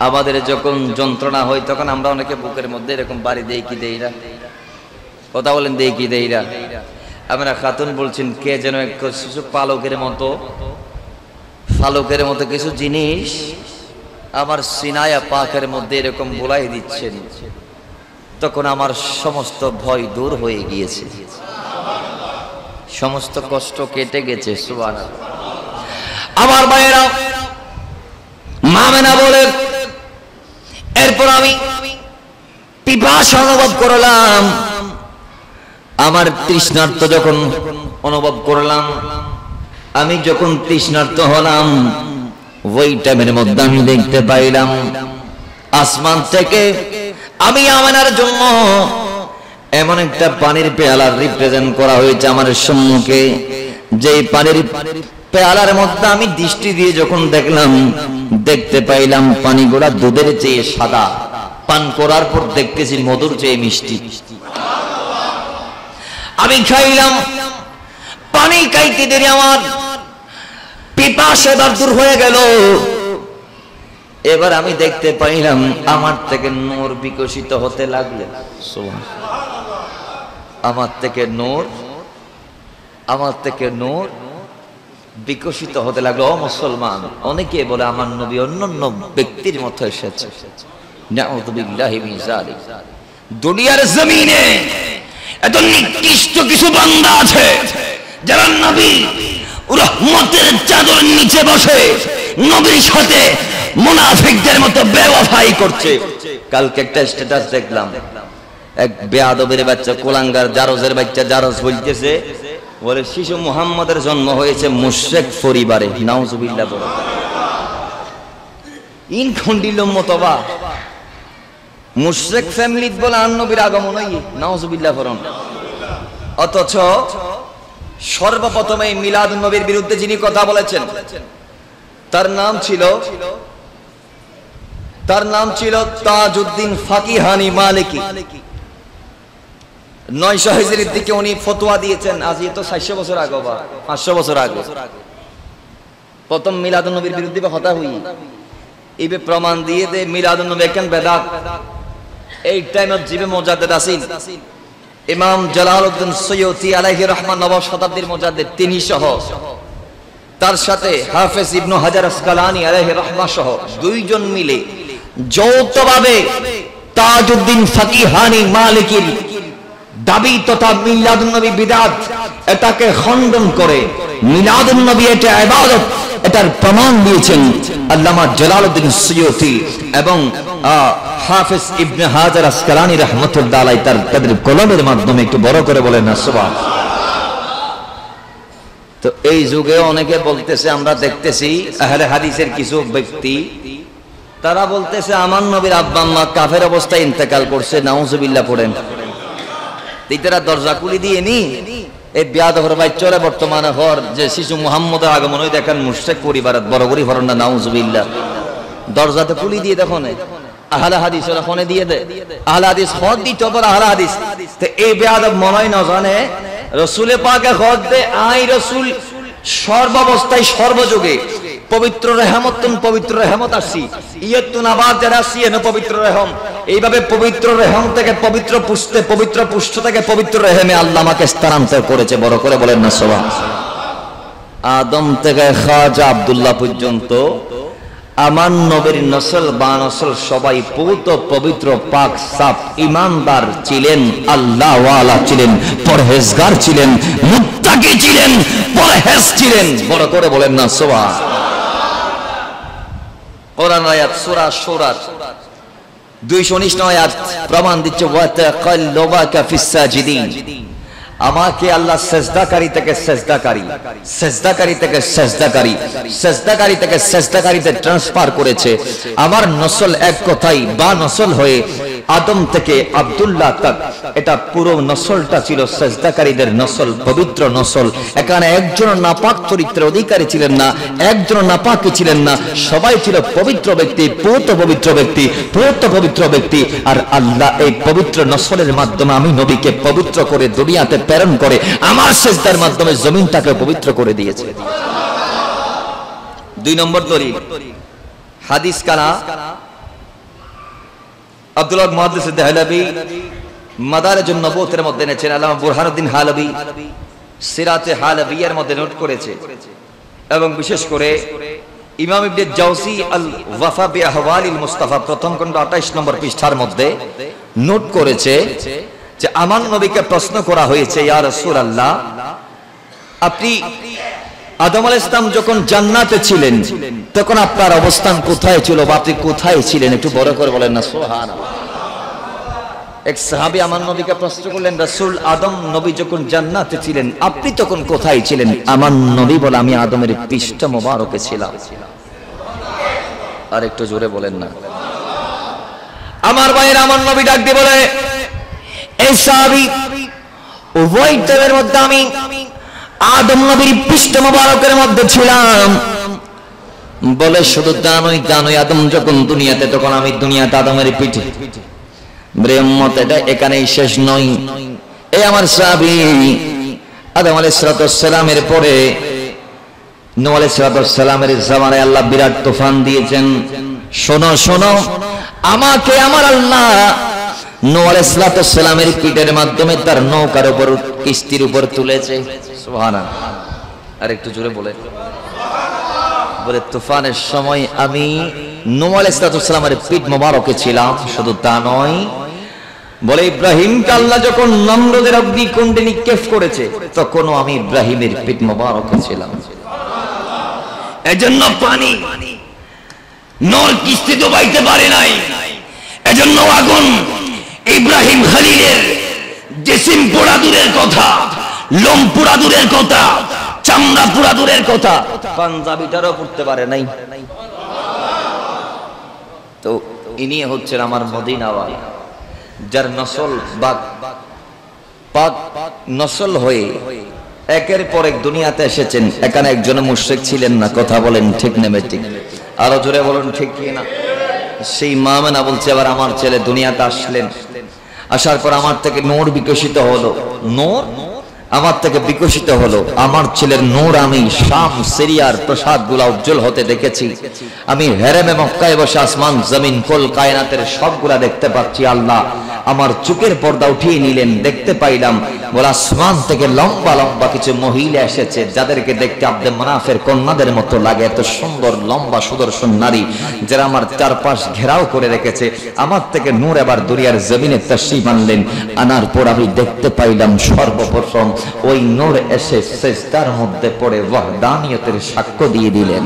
আমাদের যখন যন্ত্রণা হয় তখন আমরা অনেকে বুকের মধ্যে এরকম বাড়ি দেই কি দেই না, কথা বলেন, দেই কি দেই না। আমরা খাতুন বলছেন কে যেন কিছু পালকের মতো কিছু জিনিস আমার সিনায়া পাকের মধ্যে এরকম বুলাই দিচ্ছেন। তখন আমার সমস্ত ভয় দূর হয়ে গিয়েছে, সমস্ত কষ্ট কেটে গেছে। সুবহানাল্লাহ। আমার ভাইয়েরা, মা আমেনা বলে, এরপর আমি পিপাসা অনুভব করলাম। আমার তৃষ্ণার্ত যখন অনুভব করলাম, আমি যখন তৃষ্ণার্ত হলাম, ওই টাইমের মধ্যে আমি দেখতে পাইলাম আসমান থেকে আমি আমেনার জন্য এমন একটা পানির পেয়ালার রিপ্রেজেন্ট করা হয়েছে আমার সম্মুখে। যে পানির পেয়ালার মধ্যে আমি দৃষ্টি দিয়ে যখন দেখলাম, দেখতে পাইলাম পানিগুলা দুধের চেয়ে সাদা, পান করার পর দেখতেছি মধুর চেয়ে মিষ্টি। আমি খাইলাম, পানি খাইতে দেরি আমার পিপাসা এবার দূর হয়ে গেল। এবার আমি দেখতে পাইলাম আমার থেকে নূর বিকশিত হতে লাগলো। আমার থেকে নূর বিকশিত হতে লাগলো। ও মুসলমান, অনেকে বলে আমার নবী অন্যান্য ব্যক্তির মতো এসেছে। নাউযুবিল্লাহি মিন যালিক। দুনিয়ার জমিনে এত নিকৃষ্ট কিছু বান্দা আছে যারা নবী রহমতের চাদর নিচে বসে নবীর সাথে মুনাফিকদের মতো বেওয়াফাই করছে। কালকে একটা স্ট্যাটাস দেখলাম, এক বেয়াদবের বাচ্চা কোলাঙ্গার জারজের বাচ্চা জারজ বলতেছে, বলে শিশু মুহাম্মদের জন্ম হয়েছে মুশরিক পরিবারে। নাউজুবিল্লাহ। বলে ইন খন্ডিলম মতবা মুশরিক ফ্যামিলিত বলে আর নবীর আগমন হই। নাউজুবিল্লাহ ফরন। অথচ সর্বপ্রথম এই মিলাদুন নবীর বিরুদ্ধে যিনি কথা বলেছেন তার নাম ছিল তাজউদ্দিন ফাকিহানি মালিকি। 900 হিজরির দিকে উনি ফতোয়া দিয়েছেন। আজ তো 400 বছর আগে বা 500 বছর আগে প্রথম মিলাদুন নবীর বিরুদ্ধে কথা হই। এই প্রমাণ দিয়ে দে মিলাদুন নবী কেন বেদাত। এই টাইমত জিবে মুজাদ্দিদ আছেন ইমাম জালালউদ্দিন সৈয়দী আলাইহি রহমান, নবম শতাব্দীর মুজাদ্দিদ, তিনি সহ তার সাথে হাফেজ ইবনে হাজার আসকালানি আলাইহি রহমা সহ দুইজন মিলে যৌথভাবে তাজউদ্দিন ফাকিহানি মালিকির দাবি তথা মিলাদুন নবী বিদআত এটাকে খণ্ডন করে মিলাদুন নবী এটা ইবাদত এটার প্রমাণ দিয়েছেন আল্লামা জালালউদ্দিন সৈয়দী এবং হাফেজ ইবনে হাজার আসকালানি রাহমাতুল্লাহ আলাইহি তাদের কলমের মাধ্যমে। একটু বড় করে বলেন না সুবহানাল্লাহ। তো এই যুগে অনেকে বলতেছে, আমরা দেখতেছি আহলে হাদিসের কিছু ব্যক্তি তারা বলতেছে আমার নবীর আব্বা আম্মা কাফের অবস্থায় ইন্তেকাল করছে। নাউজুবিল্লাহ পড়েন। তারা দরজা খুলে দিয়ে নি এই বিয়াদবের বাচ্চারা বর্তমানে হর যে শিশু মুহাম্মদের আগমন ওই দেখেন মুশরিক পরিবারের বড় করি হরন না। নাউজুবিল্লাহ। দরজাতে খুলে দিয়ে দেখুন আহলে হাদিস ওরা ফোনে দিয়ে দেয় আহলে হাদিস খত দিতে পর আহলে হাদিস। তো এই বেয়াদব মনে না জানে রাসূলে পাকে খত দে আই রাসূল সর্বাবস্থায় সর্বযুগে পবিত্র রহমতুন পবিত্র রহমত আসি ইয়তুন আবাদ যারা আসি এনে পবিত্র রহম। এইভাবে পবিত্র রহম থেকে পবিত্র পুষ্টে, পবিত্র পুষ্ট থেকে পবিত্র রহমে আল্লাহ আমাকে স্থানান্তর করেছে। বড় করে বলেন না সুবহানাল্লাহ। আদম থেকে খাজা আব্দুল্লাহ পর্যন্ত আমার নবীর নসল বা নসল সবাই পূত পবিত্র পাক সাফ ইমানদার ছিলেন, আল্লাহ ওয়ালা ছিলেন, পরহেজগার ছিলেন, মুত্তাকি ছিলেন, পরহেজ ছিলেন। বড় করে বলেন না সুবহানাল্লাহ। কোরআন আয়াত সূরা সূরা 219 আয়াত প্রমাণ দিচ্ছে ওয়া তাকাল্লুবাকা ফিস সাজিদিন। আমাকে আল্লাহ সেজদাকারী থেকে সেজদাকারী, সেজদাকারী থেকে সেজদাকারী, সেজদাকারী থেকে সেজদাকারীতে ট্রান্সফার করেছে। আমার নসল এক কথাই বা নসল হয়ে আদম থেকে আব্দুল্লাহ তক এটা পুরো নসলটা ছিল সেজদাকারীদের নসল, পবিত্র নসল। এখানে একজন নাপাক চরিত্রের অধিকারী ছিলেন না, একজন নাপাকি ছিলেন না, সবাই ছিল পবিত্র ব্যক্তি, পূত পবিত্র ব্যক্তি, পূত পবিত্র ব্যক্তি। আর আল্লাহ এই পবিত্র নসলের মাধ্যমে আমি নবীকে পবিত্র করে দুনিয়াতে প্রেরণ করে আমার সেজদার মাধ্যমে জমিনটাকে পবিত্র করে দিয়েছে। 2 নম্বর দলিল হাদিস কানা আব্দুল্লাহ মুহাদ্দিস দেহলভী মাদারিজুন নবুওয়াতের মধ্যে এনেছেন। আল্লামা বুরহানুদ্দিন হালবী সিরাতে হালবিয়ার মধ্যে নোট করেছে এবং বিশেষ করে ইমাম ইবনে জাওজি আল ওয়াফা বি আহওয়ালিল মুস্তাফা প্রথম খণ্ড 28 নম্বর পৃষ্ঠার মধ্যে নোট করেছে যে আমার নবীকে প্রশ্ন করা হয়েছে, ইয়া রাসূলুল্লাহ আপনি আদম আলাইহিস সালাম যখন জান্নাতে ছিলেন তখন আপনার অবস্থান কোথায় ছিল বা আপনি কোথায় ছিলেন? একটু বড় করে বলেন না সুবহানাল্লাহ। এক সাহাবী আমার নবীকে প্রশ্ন করলেন, রাসূল আদম নবী যখন জান্নাতে ছিলেন আপনি তখন কোথায় ছিলেন? আমার নবী বলে আমি আদমের পৃষ্ঠ মোবারকে ছিলাম। আর একটু জোরে বলেন না। আমার ভাইয়ের আমার নবী ডাক দিয়ে বলে, এই সাহাবী উভয় টাইমের মধ্যে আমি আদম নবীর পৃষ্ঠ মোবারকের মধ্যে ছিলাম। বলে শুধু জানোই জানোই আদম যখন দুনিয়াতে তখন আমি দুনিয়াতে আদমের পিঠে। ব্রহ্মত এটা এখানেই শেষ নয়। এই আমার সাহাবী আদম আলাইহিস সালামের পরে নূহ আলাইহিস সালামের জামানায় আল্লাহ বিরাট তুফান দিয়েছেন। শোনো শোনো, আমাকে আমার আল্লাহ নূহ আলাইহিস সালামের পিঠের মাধ্যমে তার নৌকার উপর কিস্তির উপর তুলেছে। সুবহানাল্লাহ। আর একটু জোরে বলে বলে তুফানের সময় আমি নূহ আলাইহিস সালামের পিঠ মোবারকে ছিলাম। শুধু তা নয়, বলে ইব্রাহিমকে আল্লাহ যখন নমরুদের অগ্নিকুণ্ডে নিক্ষেপ করেছে তখনও আমি ইব্রাহিমের পিঠ মোবারকে ছিলাম। এজন্য পানি নূর কিস্তি তো বাইতে পারে নাই, এজন্য আগুন ইব্রাহিম খলিলের জিসিম পোড়া দূরের কথা, লোম পোড়া দূরের কথা, চামড়া পোড়া দূরের কথা, পাঞ্জাবিটারও পড়তে পারে নাই। তো ইনি হচ্ছেন আমার মদিনাওয়ালা, যার নসল বা পাক নসল হয়ে একের পর এক দুনিয়াতে এসেছেন। এখানে একজন মুশরিক ছিলেন না, কথা বলেন ঠিক নেবে ঠিক, আরো জোরে বলেন ঠিক কি না। সেই মা মেনা বলছে আবার আমার ছেলে দুনিয়াতে আসলেন, আসার পর আমার থেকে নূর বিকশিত হলো, নূর আমার থেকে বিকশিত হলো। আমার ছেলের নূর আমি শাম সিরিয়ার প্রসাদ গুলা উজ্জ্বল হতে দেখেছি। আমি হেরেমে মক্কায় বসে আসমান জমিন কুল কায়নাতের সবগুলা দেখতে পাচ্ছি। আল্লাহ আমার চোখের পর্দা উঠিয়ে নিলেন, দেখতে পাইলাম বলে আসমান থেকে লম্বা লম্বা কিছু মহিলা এসেছে, যাদেরকে দেখতে আব্দে মানাফের কন্যাদের মতো লাগে। এত সুন্দর লম্বা সুদর্শন নারী, যারা আমার চারপাশ ঘেরাও করে রেখেছে। আমার থেকে নূর এবার দুনিয়ার জমিনে তাশরীফ আনলেন। আনার পর আমি দেখতে পাইলাম সর্বপ্রথম ওই নূর এসে সিজদার মধ্যে পড়ে ওয়াহদানিয়তের সাক্ষ্য দিয়ে দিলেন।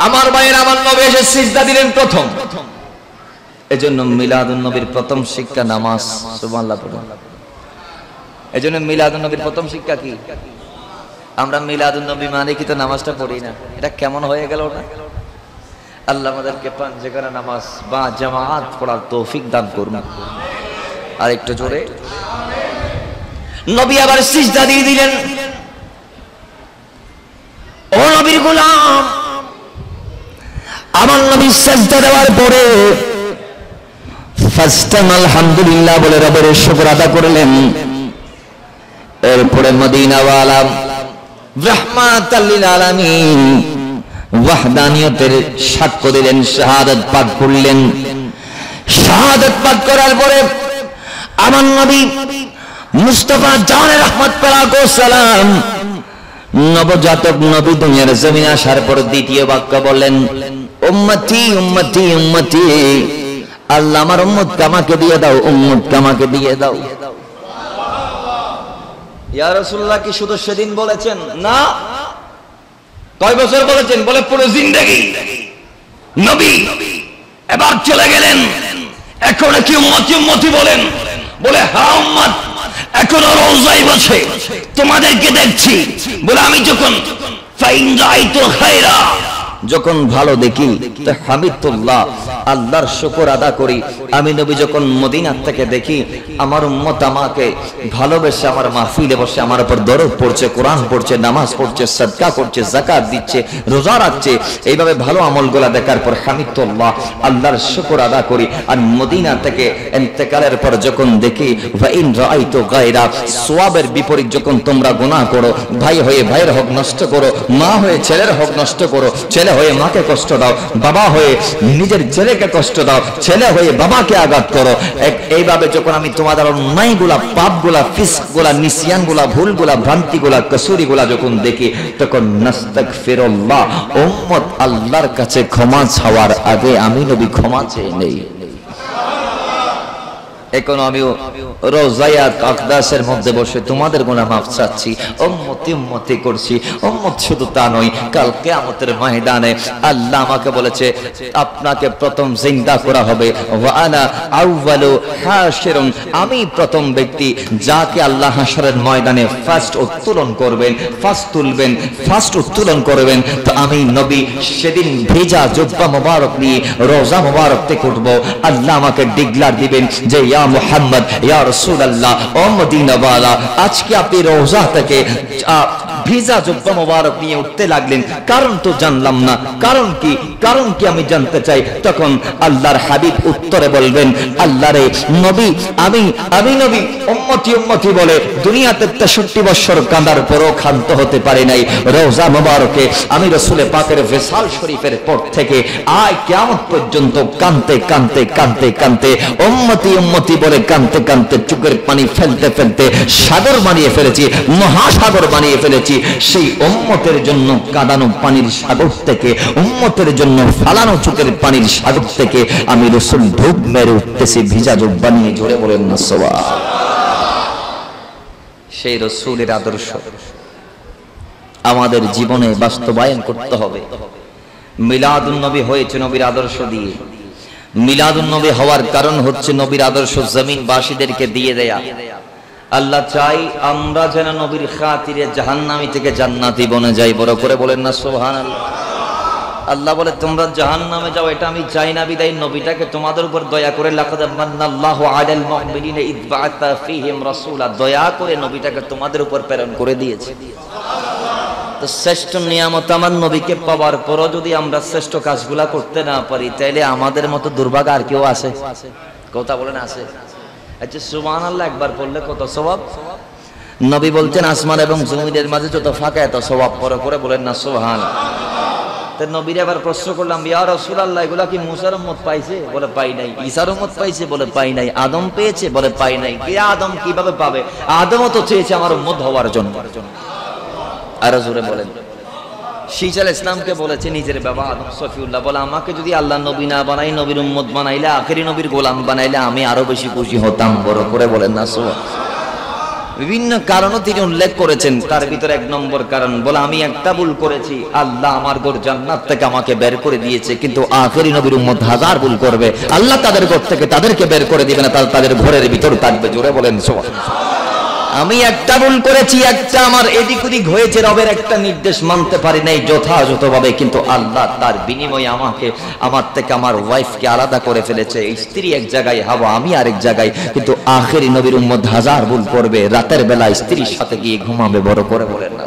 আমার ভাইয়ের, আমার নবী এসে সিজদা দিলেন প্রথম। এজন্য মিলাদুন নবীর প্রথম শিক্ষা নামাজ। সুবহানাল্লাহ পড়ুন। এজন্য মিলাদুন নবীর প্রথম শিক্ষা কি? আমরা মিলাদুন নবী মানে কি তো নামাজটা পড়ি না? এটা কেমন হয়ে গেল না? আল্লাহ আমাদেরকে পাঁচওয়াক্ত নামাজ বা জামাত পড়ার তৌফিক দান করুন। আর একটু জোরে নবী আবার সিজদা দিয়ে দিলেন। ও নবীর গোলাম, আমার নবী সিজদা দেওয়ার পরে ফাস্তাম আলহামদুলিল্লাহ বলে রবের শুকর আদা করলেন। এরপরে মদিনাওয়ালা রাহমাতাল লিল আলামিন ওয়াহদানিয়তের সাক্ষ্য দিলেন, শাহাদাত পাঠ করলেন। শাহাদাত পাঠ করার পরে আমার নবী মুস্তাফা জানে রাহমাত পালাকো সালাম নবজাতক নবী দুনিয়ার জমিনে আসার পর দ্বিতীয় বাক্য বললেন, উম্মতি উম্মতি উম্মতি, আল্লাহ আমার উম্মতকে আমাকে দিয়ে দাও, উম্মতকে আমাকে দিয়ে দাও। ইয়া রাসূলুল্লাহ কি শুধু সেদিন বলেছেন? না, কয় বছর বলেছেন? বলে পুরো জিন্দেগি। নবী এবার চলে গেলেন, এখন কি উম্মতি উম্মতি বলেন? বলে হ্যাঁ উম্মত, এখনো রোজায় বসে তোমাদেরকে দেখছি। বলে আমি যখন ফাইন রাইতু খায়রা, যখন ভালো দেখি তো হামিদুল্লাহ, আল্লাহর শুকর আদা করি। আমি নবী যখন মদিনা থেকে দেখি আমার উম্মত আমাকে ভালোবেসে আমার মাহফিলে বসে আমার উপর দরুদ পড়ছে, কোরআন পড়ছে, নামাজ পড়ছে, সাদকা করছে, যাকাত দিচ্ছে, রোজা রাখছে, এইভাবে ভালো আমলগুলা দেখার পর হামিদুল্লাহ, আল্লাহর শুকর আদা করি। আর মদিনা থেকে ইন্তেকালের পর যখন দেখি ফাইন রাইতু গায়রা, সওয়াবের বিপরীত যখন তোমরা গুনাহ করো, ভাই হয়ে ভাইয়ের হক নষ্ট করো, মা হয়ে ছেলের হক নষ্ট করো, ছেলে হয়ে মাকে কষ্ট দাও, বাবা হয়ে নিজের ছেলেকে কষ্ট দাও, ছেলে হয়ে বাবাকে আঘাত করো, এইভাবে যখন আমি তোমাদের অন্যায়গুলা, পাপগুলা, ফিসগুলা, নিসিয়ানগুলা, ভুলগুলা, ভ্রান্তিগুলা, কসুরিগুলা যখন দেখি, তখন নাস্তাগফিরুল্লাহ, উম্মত আল্লাহর কাছে ক্ষমা চাওয়ার আগে আমি নবী ক্ষমা চেয়ে নেই। এখন আমিও রোজায়াত আকদাসের মধ্যে বসে তোমাদের গুনাহ মাফ চাচ্ছি, উম্মতি উম্মতি করছি। উম্মত শুধু তা নয়, কাল কিয়ামতের ময়দানে আল্লাহ আমাকে বলেছে আপনাকে প্রথম জিন্দা করা হবে। ওয়া আনা আউয়ালু হাশিরুন, আমি প্রথম ব্যক্তি যাকে আল্লাহ হাশরের ময়দানে ফার্স্ট উত্তোলন করবেন, ফার্স্ট তুলবেন, ফার্স্ট উত্তোলন করবেন। তো আমি নবী সেদিন ভেজা জুব্বা মোবারক নিয়ে রোজা মোবারক থেকে উঠবো। আল্লাহ আমাকে ডিক্লার দিবেন যে ইয়া মুহাম্মদ, ইয়া রাসূলুল্লাহ, ও মদিনাওয়ালা, আজকে আপনি রোজা থেকে ভিজা জুব্বা মোবারক নিয়ে উঠতে লাগলেন। কারণ তো জানলাম না, কারণ কি? কারণ কি আমি জানতে চাই। তখন আল্লাহর হাবিব উত্তরে বলবেন, আল্লাহরে নবী, আমি নবী উম্মতি উম্মতি বলে দুনিয়াতে 63 বছর কাঁদার পরও ক্ষান্ত হতে পারি নাই। রোজা মোবারকে আমি রাসূল পাকের ভিসাল শরীফের পর থেকে আয় কিয়ামত পর্যন্ত কাঁদতে কাঁদতে কাঁদতে কাঁদতে উম্মতি উম্মতি বলে কাঁদতে কাঁদতে চোখের পানি ফেলতে ফেলতে সাগর বানিয়ে ফেলেছি, মহাসাগর বানিয়ে ফেলেছি। সেই উম্মতের জন্য কাঁদানো পানির সাগর থেকে, উম্মতের জন্য ফালানো চোখের পানির সাগর থেকে আমি রাসূল ধূপ মেরে উঠতেছি ভিজা জুব্বা নিয়ে। জোরে বলেন না সুবহানাল্লাহ। সেই রাসূলের আদর্শ আমাদের জীবনে বাস্তবায়ন করতে হবে। মিলাদুন নবী হয়েছে নবীর আদর্শ দিয়ে। মিলাদুন নবী হওয়ার কারণ হচ্ছে নবীর আদর্শ জমিনবাসীদেরকে দিয়ে দেয়া। আল্লাহ চাই আমরা যেন নবীর খাতিরে জাহান্নামী থেকে জান্নাতি বনে যাই। বড় করে বলেন না সুবহানাল্লাহ। আল্লাহ বলে তোমরা জাহান্নামে যাও, এটা আমি চাই না, বিদায় নবীটাকে তোমাদের উপর দয়া করে লাকাদ মান্নাল্লাহু আলাল মুমিনিনা ইয বাআসা ফীহিম রাসূলা, দয়া করে নবীটাকে তোমাদের উপর প্রেরণ করে দিয়েছে। তো শ্রেষ্ঠ নিয়ামত আমার নবীকে পাওয়ার পরও যদি আমরা শ্রেষ্ঠ কাজগুলা করতে না পারি, তাইলে আমাদের মতো দুর্ভাগ্য আর কেউ আছে? কথা বলেন আছে? আচ্ছা সুবহানাল্লাহ একবার পড়লে কত সওয়াব? নবী বলছেন আসমান এবং জমিনের মাঝে যত ফাঁকা এত সওয়াব। করে বলেন না সুবহানাল্লাহ। তো নবীর আবার প্রশ্ন করলাম, ইয়া রাসূলুল্লাহ এগুলা কি মুসার উম্মত পাইছে? বলে পাই নাই। ঈসার উম্মত পাইছে? বলে পাই নাই। আদম পেয়েছে? বলে পাই নাই। কে আদম কিভাবে পাবে? আদমও তো চেয়েছে আমার উম্মত হওয়ার জন্য। আর জোরে বলেন। শীষ আল ইসলামকে বলেছে নিজের বাবা আদম সফিউল্লাহ, বলে আমাকে যদি আল্লাহ নবী না বানাই, নবীর উম্মত বানাইলে, আখেরি নবীর গোলাম বানাইলে আমি আরো বেশি খুশি হতাম। বড় করে বলেন না সুবহানাল্লাহ। বিভিন্ন কারণও তিনি উল্লেখ করেছেন, তার ভিতরে এক নম্বর কারণ বলে আমি একটা ভুল করেছি, আল্লাহ আমার ঘর জান্নাত থেকে আমাকে বের করে দিয়েছে, কিন্তু আখেরি নবীর উম্মত হাজার ভুল করবে, আল্লাহ তাদের ঘর থেকে তাদেরকে বের করে দিবে না, তাদের ঘরের ভিতর থাকবে। জোরে বলেন সুবহানাল্লাহ। আমি একটা ভুল করেছি, একটা আমার এদিক ওদিক হয়েছে, রবের একটা নির্দেশ মানতে পারি নাই যথাযথভাবে, কিন্তু আল্লাহ তার বিনিময়ে আমার থেকে আমার ওয়াইফকে আলাদা করে ফেলেছে। স্ত্রী এক জায়গায়, হাওয়া আমি আরেক জায়গায়, কিন্তু আখেরি নবীর উম্মত হাজার ভুল করবে, রাতের বেলা স্ত্রীর সাথে গিয়ে ঘুমাবে। বড় করে বলেন না।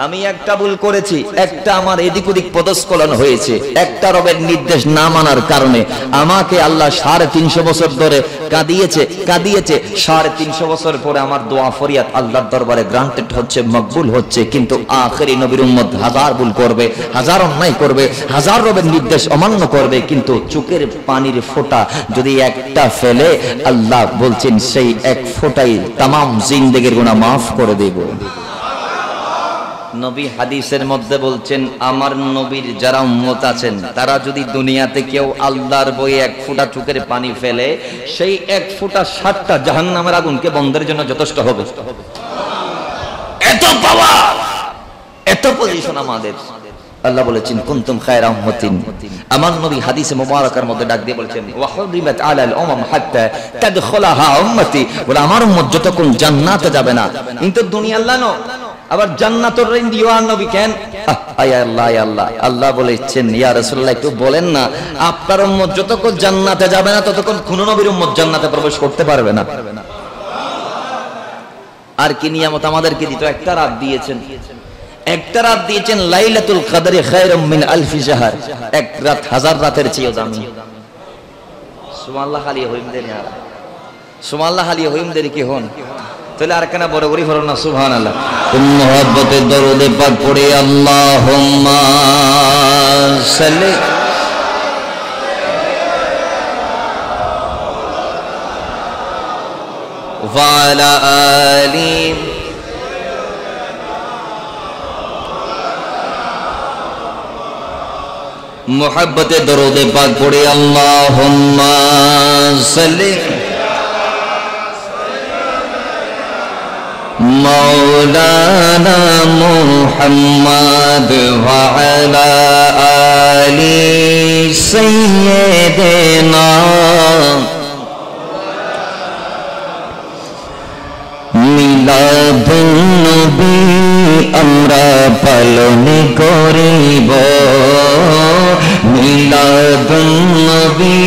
আমি একটা ভুল করেছি, একটা আমার এদিক ওদিক পদস্খলন হয়েছে, একটা রবের নির্দেশ না মানার কারণে আমাকে আল্লাহ 350 বছর ধরে কাঁদিয়েছে। 350 বছর পরে আমার দোয়া ফরিয়াদ আল্লাহর দরবারে গ্রান্টেড হচ্ছে, মকবুল হচ্ছে, কিন্তু আখেরি নবীর উম্মত হাজার ভুল করবে, হাজার অন্যায় করবে, হাজার রবের নির্দেশ অমান্য করবে, কিন্তু চোখের পানির ফোঁটা যদি একটা ফেলে, আল্লাহ বলছেন সেই এক ফোঁটাই তামাম জিন্দেগির গুনাহ মাফ করে দেব। নবী হাদিসের মধ্যে বলছেন আমার নবীর যারা উম্মত আছেন তারা যদি দুনিয়াতে কেউ আল্লাহর বই এক ফোঁটা চোখের পানি ফেলে, সেই এক ফোঁটা 7টা জাহান্নামের আগুনকে বন্ধের জন্য যথেষ্ট হবে। এত পাওয়ার, এত পজিশন আমাদের। আল্লাহ বলেছেন কুনতুম খায়রা উম্মাতিন, আমার নবী হাদিসে মুবারাকার মধ্যে ডাক দিয়ে বলেছেন ওয়া হুরিমাত আলাল উমাম হাত্তা তাদখুলাহা উম্মতি, বলে আমার উম্মত যতক্ষণ জান্নাতে যাবে না, কিন্তু দুনিয়া আল্লাহ ন আবার জান্নাতুর ঋণ দিওয়া নবী কেন? আয় আল্লাহ, আল্লাহ আল্লাহ বলেছেন ইয়া রাসূলুল্লাহ একটু বলেন না, আপনার উম্মত যতক্ষণ জান্নাতে যাবে না ততক্ষণ কোন নবীর উম্মত জান্নাতে প্রবেশ করতে পারবে না। আর কি নিয়ামত আমাদেরকে দিত? একটা রাত দিয়েছেন, একটা রাত দিয়েছেন লাইলাতুল কদরে খায়রুম মিন আলফি শাহর, এক রাত হাজার রাতের চেয়ে দামি। সুবহানাল্লাহ। খালি হইম দেন আর সুবহানাল্লাহ, খালি হইম দেন কি হন তাহলে আর কেন বড় করি ফরন না সুবহানাল্লাহ। মুহাব্বতে দরুদ পাক পড়ে আল্লাহুম্মা সাল্লি ওয়া আলা আলি মুহাব্বতে দরুদ পাক পড়ে আল্লাহুম্মা সাল্লি মৌলানা মুহাম্মদ ওয়া আলা আলি সাইয়্যিদিনা মিলাদুন নবী আমরা পালন করিব, মিলাদুন নবী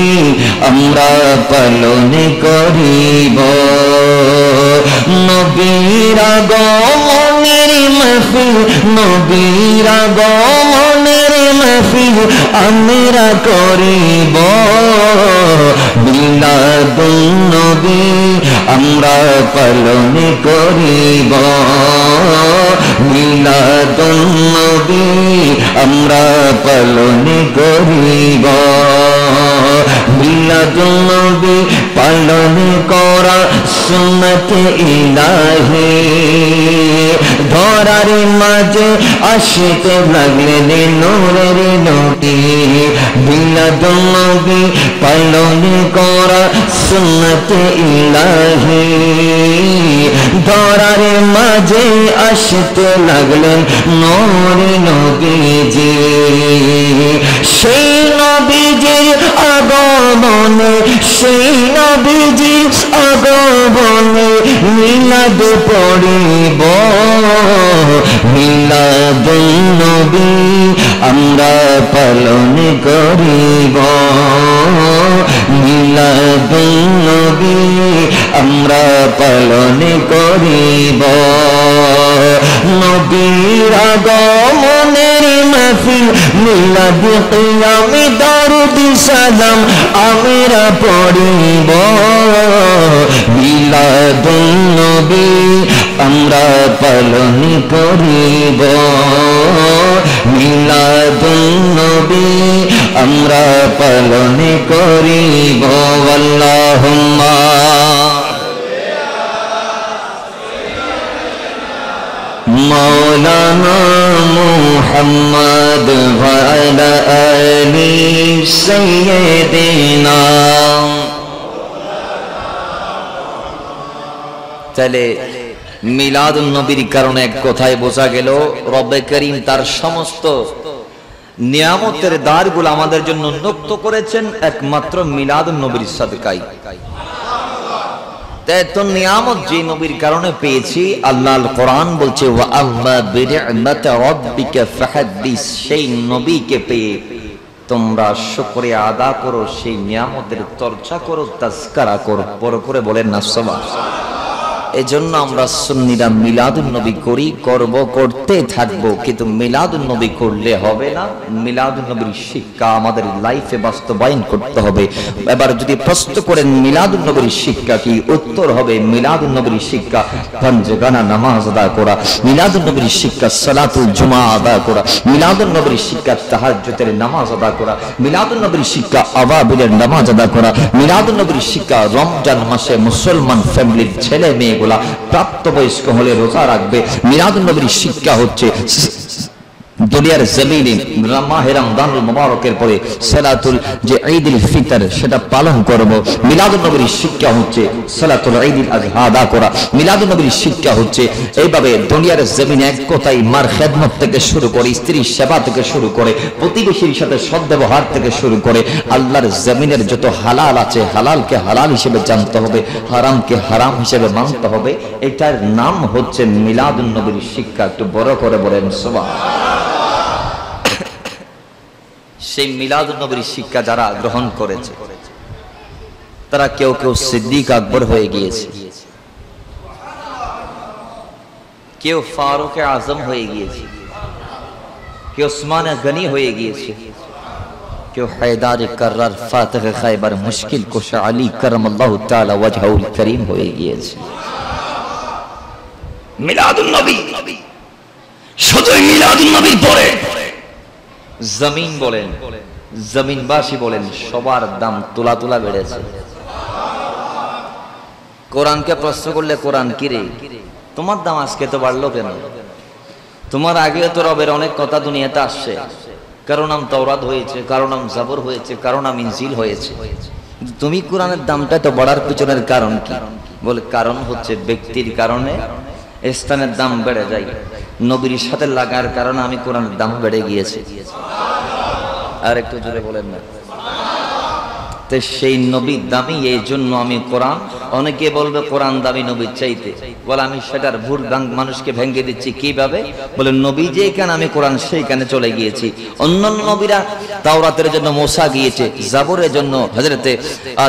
আমরা পালন করিব, নবীর আগমনের মাহফিল, নবীর আগমনের মাহফিল আমরা করিব, মিলাদুন নবী আমরা পালন করিব, মিলাদুন নবী আমরা পালন করিব, মিলাদুন নবী পালন করা সুন্নাত ইলাহি ধরার মাঝে আসতে লাগলেন নূরের নূরটি মিলাদুন নবী পালন করা সুন্নাত ইলাহি ধরার মাঝে আসতে লাগলেন নূরের নবীজি সেই নবীজির আগমনে সেই নবীজির আগমনে মিলাদ পড়িব মিলাদুন নবী আমরা পালন করিব মিলাদুন নবী আমরা পালন করিব নবীর আগমনের মাহফিল মিলাদ কিয়াম দরুদ সালাম আমরা পড়িব মিলাদুন নবী আমরা পালন করিব মিলাদুন নবী আমরা পালন করিব আল্লাহুম্মা মৌলানা মুহাম্মদ ওয়া আলা আলি সাইয়্যিদিনা তাহলে মিলাদুন নবীর কারণে এক কথায় বোঝা গেল রব্বে করিম তার সমস্ত নিয়ামতের দ্বারগুলো আমাদের জন্য উন্মুক্ত করেছেন একমাত্র মিলাদুন নবীর সাদকায় এত নিয়ামত যে নবীর কারণে পেয়েছি আল্লাহর কোরআন বলছে ওয়া আম্মা বিনি'মাতি রাব্বিকা ফাহাদ্দিস সেই নবীকে পেয়ে তোমরা শুকরিয়া আদা করো সেই নিয়ামতের চর্চা করো তাজকিরা করো বড় করে বলেন না সুবহানাল্লাহ এজন্য আমরা সুন্নিরা মিলাদুন নবী করি করব করতে থাকবো কিন্তু মিলাদুন নবী করলে হবে না মিলাদুন নবীর শিক্ষা আমাদের লাইফে বাস্তবায়ন করতে হবে এবার যদি প্রশ্ন করেন মিলাদুন নবীর শিক্ষা কি উত্তর হবে মিলাদুন নবীর শিক্ষা পাঁচগানা নামাজ আদা করা মিলাদুন নবীর শিক্ষা সালাতুল জুমা আদা করা মিলাদুন নবীর শিক্ষা তাহাজ্জুদের নামাজ আদা করা মিলাদুন নবীর শিক্ষা আওয়াবিলের নামাজ আদা করা মিলাদুন নবীর শিক্ষা রমজান মাসে মুসলমান ফ্যামিলির ছেলে মেয়ে প্রাপ্তবয়স্ক হলে রোজা রাখবে মিলাদুন নবীর শিক্ষা হচ্ছে দুনিয়ার জমিনে মাহে রমজানুল মুবারকের পরে সালাতুল যে ঈদুল ফিতর সেটা পালন করব মিলাদুন নবীর শিক্ষা হচ্ছে সালাতুল ঈদুল আযহা আদা করা মিলাদুন নবীর শিক্ষা হচ্ছে এইভাবে দুনিয়ার জমিনে এক কথায় মার খেদমত থেকে শুরু করে স্ত্রীর সেবা থেকে শুরু করে প্রতিবেশীর সাথে সদ্ব্যবহার থেকে শুরু করে আল্লাহর জমিনের যত হালাল আছে হালালকে হালাল হিসেবে জানতে হবে হারামকে হারাম হিসেবে মানতে হবে এটার নাম হচ্ছে মিলাদুন নবীর শিক্ষা একটু বড় করে বলেন সুবহানাল্লাহ সেই মিলাদুন নবীর শিক্ষা যারা গ্রহণ করেছে তারা কেউ কেউ সিদ্দিক আকবর হয়ে গিয়েছে কেউ ফারুক আজম হয়ে গিয়েছে কেউ উসমান গনি হয়ে গিয়েছে কেউ হায়দার কাররার ফাতিহ খায়বার মুশকিল কুশা আলী কররামাল্লাহু তাআলা ওয়াজহুল করিম হয়ে গিয়েছে মিলাদুন নবী শুধু মিলাদুন নবীর পরে জমিন বলেন জমিনবাসী বলেন সবার দাম তোলা তোলা বেড়েছে কোরআনকে প্রশ্ন করলে কোরআন কি রে তোমার দাম আজকে তো বাড়লো কেন তোমার আগে তো রবের অনেক কথা দুনিয়াতে আসছে কারো নাম তাওরাত হয়েছে কারো নাম জাবর হয়েছে কারো নাম ইনজিল হয়েছে তুমি কোরআনের দামটা তো বাড়ার পিছনের কারণ কি বলে কারণ হচ্ছে ব্যক্তির কারণে স্থানের দাম বেড়ে যায় নবীর সাথে লাগার কারণে আমি কোরআনের দাম বেড়ে গিয়েছে আর একটু জোরে বলেন না তো সেই নবী দামি এই জন্য আমি কোরআন অনেকে বলবে কোরআন দামি নবীর চাইতে বলে আমি সেটার ভুল মানুষকে ভেঙে দিচ্ছি কিভাবে বলে নবী যেখানে আমি কোরআন সেইখানে চলে গিয়েছি অন্যান্য নবীরা তাওরাতের জন্য মুসা গিয়েছে জাবরের জন্য হযরতে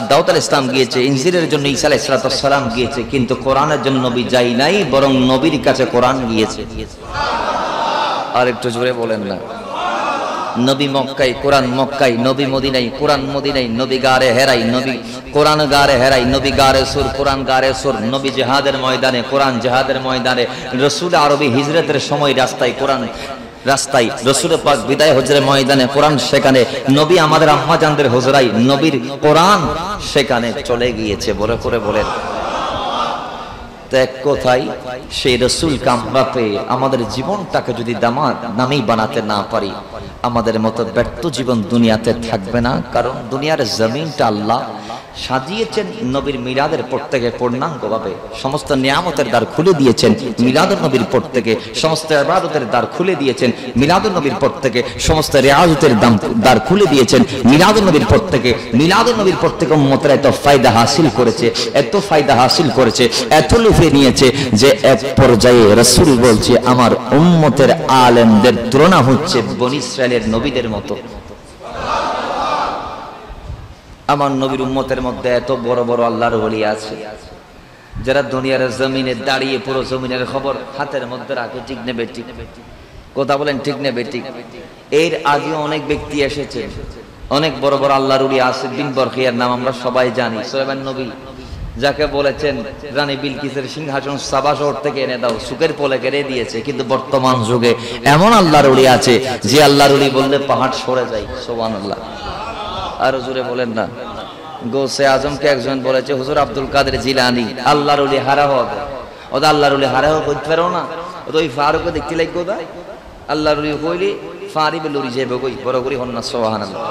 দাউদ আলাইহিস সালাম গিয়েছে ইনজিলের জন্য ঈসা আলাইহিস সালাম গিয়েছে কিন্তু কোরআনের জন্য নবী যাই নাই বরং নবীর কাছে কোরআন গিয়েছে আর একটু জোরে বলেন না নবী মক্কায় কোরআন মক্কায় নবী মদিনায় কোরআন মদিনায় নবী গারে হেরাই নবী কোরআন গারে হেরাই নবী গারে সুর কোরআন গারে সুর নবী জিহাদের ময়দানে কোরআন জিহাদের ময়দানে রাসূল আরবী হিজরতের সময় রাস্তায় কোরআন রাস্তায় রাসূল পাক বিদায় হজরের ময়দানে কোরআন সেখানে নবী আমাদের আম্মা জানদের হুজরাই নবীর কোরআন সেখানে চলে গিয়েছে বলে করে বলেন। এক কথাই সেই রাসূল আমরা পেয়ে আমাদের জীবনটাকে যদি দামি বানাতে না পারি, আমাদের মতো ব্যর্থ জীবন দুনিয়াতে থাকবে না। কারণ দুনিয়ার জমিনটা আল্লাহ সাজিয়েছেন নবীর মিলাদের পর থেকে পূর্ণাঙ্গভাবে, সমস্ত নিয়ামতের দ্বার খুলে দিয়েছেন মিলাদুন নবীর পর থেকে, সমস্ত ইবাদতের দ্বার খুলে দিয়েছেন মিলাদুন নবীর পর থেকে, সমস্ত রিয়াজতের দ্বার খুলে দিয়েছেন মিলাদুন নবীর পর থেকে। মিলাদুন নবীর পর থেকে উম্মতরা এত ফায়দা হাসিল করেছে, এত ফায়দা হাসিল করেছে, এত লুফে নিয়েছে যে এক পর্যায়ে রাসূল বলছে আমার উম্মতের আলেমদের তুলনা হচ্ছে বনী ইসরাইলের নবীদের মতো। আমার নবীর উম্মতের মধ্যে এত বড় বড় আল্লাহর ওলি আছে যারা দুনিয়ার জমিনে দাঁড়িয়ে পুরো জমিনের খবর হাতের মধ্যে রাখে। ঠিক নেবে ঠিক কথা বলেন, ঠিক নেবে ঠিক। এর আগে অনেক ব্যক্তি এসেছে, অনেক বড় বড় আল্লাহর ওলি আছে। বিন বরখিয়ার নাম আমরা সবাই জানি, সুলাইমান নবী যাকে বলেছেন রানী বিলকিসের সিংহাসন সাবা শহর থেকে এনে দাও, সুখের পোলে কেড়ে দিয়েছে। কিন্তু বর্তমান যুগে এমন আল্লাহর ওলি আছে যে আল্লাহর ওলি বললে পাহাড় সরে যায়। সুবহানাল্লাহ, আরো জোরে বলেন না। গৌসে আজমকে একজন বলেছে হুজুর আব্দুল কাদের জিলানী আল্লাহর ওলি হারা হবে। ওদা আল্লাহর ওলি হারা করতে পারো না, ওই ফারুককে দেখতে লাগবে ওদা আল্লাহর ওলি কইলি ফারি বেলুরি যাবে কই বড় করি হন না। সুবহানাল্লাহ।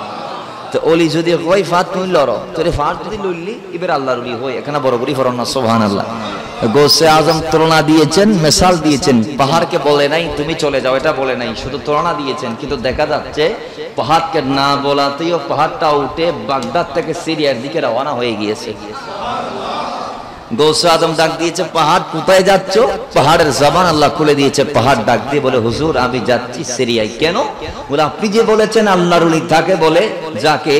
তো ওলি যদি কই ফাত তুই লড়ো, তোরে ফাত যদি লইলি এবার আল্লাহর ওলি হই এখানে বড় করি হন না। সুবহানাল্লাহ। গৌসে আজম তুলনা দিয়েছেন, মিসাল দিয়েছেন, পাহাড়কে বলে নাই তুমি চলে যাও, এটা বলে নাই, শুধু তুলনা দিয়েছেন। কিন্তু দেখা যাচ্ছে পাহাড়কে না বলাতেও পাহাড়টা উঠে বাগদাদ থেকে সিরিয়ার দিকে রওনা হয়ে গিয়েছে। গৌসে আজম ডাক দিয়েছে পাহাড় কোথায় যাচ্ছ? পাহাড়ের জবান আল্লাহ খুলে দিয়েছে। পাহাড় ডাক দিয়ে বলে হুজুর আমি যাচ্ছি সিরিয়ায়। কেন? বলে আপনি যে বলেছেন আল্লাহর ওলি তাকে বলে যাকে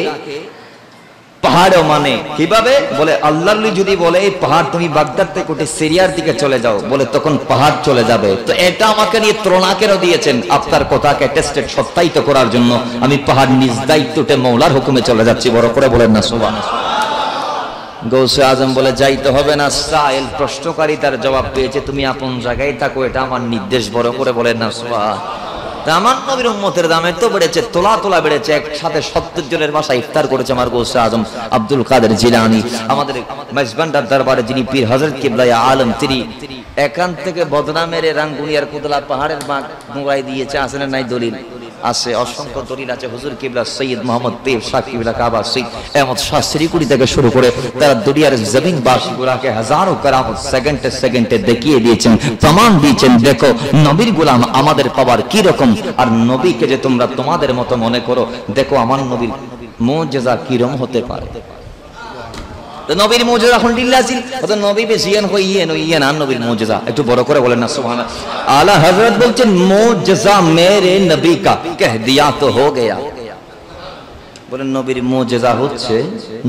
পাহাড়ও মানে কিভাবে? বলে আল্লাহর ওলি যদি বলে এই পাহাড় তুমি বাগদাদ থেকে উঠে সিরিয়ার দিকে চলে যাও, বলে তখন পাহাড় চলে যাবে। তো এটা আমাকে নিয়ে তুলনা কেন দিয়েছেন? আপনার কথাকে টেস্টেড সত্যায়িত করার জন্য আমি পাহাড় নিজ দায়িত্বে মওলার হুকুমে চলে যাচ্ছি। বড় করে বলেন না সুবহানাল্লাহ। গৌসে আজম বলে যাইতে হবে না, সাইল প্রশ্নকারী তার জবাব পেয়েছে তুমি আপন জায়গায় থাকো, এটা আমার নির্দেশ। বড় করে বলেন না সুবহানাল্লাহ। আমার নবীর উম্মতের দাম এত বেড়েছে, তোলা তোলা বেড়েছে। একসাথে 70 জনের বাসায় ইফতার করেছে আমার গৌসে আজম আব্দুল কাদের জিলানী, আমাদের মেজবান্ডার দরবারে যিনি পীর হযরত কিবলা আলম। তিনি এখান থেকে বদনামের রাঙ্গুনিয়ার কুদলা পাহাড়ের বাঁক নোংরাই দিয়েছে। আছে না নাই? দলিল আছে, অসংখ্য দলিল আছে। হুজুর কিবলা সৈয়দ মোহাম্মদ পীর শাহ কিবলা কাবা সৈয়দ আহমদ শাহ শ্রীকুড়ি থেকে শুরু করে তারা দুনিয়ার জমিন বাসীগুলাকে হাজারো কারামত সেকেন্ডে সেকেন্ডে দেখিয়ে দিয়েছেন, প্রমাণ দিয়েছেন। দেখো নবীর গোলাম আমাদের পাওয়ার কি রকম, আর নবীকে যে তোমরা তোমাদের মতো মনে করো, দেখো আমার নবীর মুজিজা কিরকম হতে পারে। নবীর মুজিজা আলহামদুলিল্লাহ ছিল, তো নবী বেশিয়ান হইয়ে নইয়ে না নবীর মুজিজা। একটু বড় করে বলেন না সুবহানাল্লাহ। আলা হযরত বলছেন মুজিজা মেরে নবী কা কহ দিয়া তো হো গয়া। বলেন নবীর মুজিজা হচ্ছে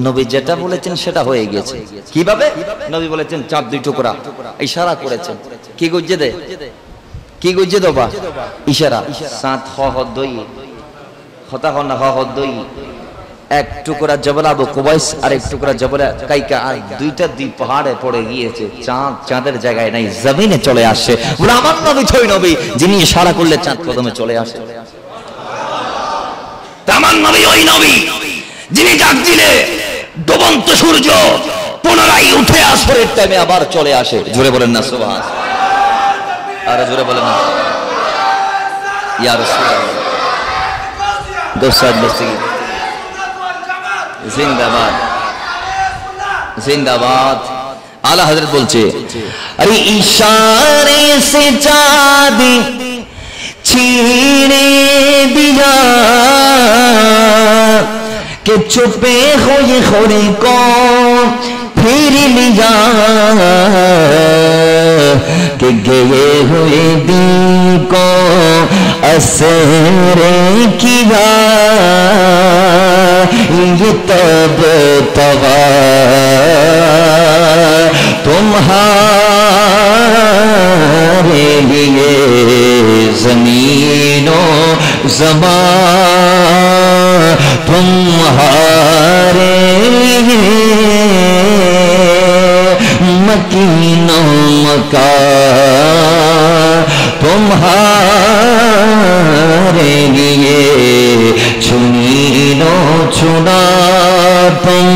নবী যেটা বলেছেন সেটা হয়ে গেছে। কিভাবে? নবী বলেছেন চাঁদ দুই টুকরা, ইশারা করেছেন। কি গুজে দে, কি গুজে দবা? ইশারা। সাত হ হ দই হতা হ না হ হ দই, এক টুকরা জবল আবু কুবাইস আর এক টুকরা জবল কাইকা, আর দুইটা দুই পাহাড়ে পড়ে গিয়েছে। চাঁদ চাঁদের জায়গায় নাই, জমিনে চলে আসে। বলে আমার নবী ছই নবী যিনি ইশারা করলে চাঁদ প্রথমে চলে আসে। আমার নবী ওই নবী যিনি ডাক দিলে ডুবন্ত সূর্য পুনরায় উঠে আসরের টাইমে আবার চলে আসে। জোরে বলেন না সুবহানাল্লাহ, আর জোরে বলেন না ইয়া রাসূলুল্লাহ। গোসাদ বস্তি জিন্দাবাদ, জিন্দাবাদ। আলা হযরত বলছে আরে ইশারে সে চাঁদি छीने दिया कि चुपे हुए खोरे को फिर लिया कि गए हुए दी को असर किया ये तब तवा तुम्हारे लिए ज़मीनों ज़बान तुम्हारे लिए मकीनों मकान तुम्हारे तुम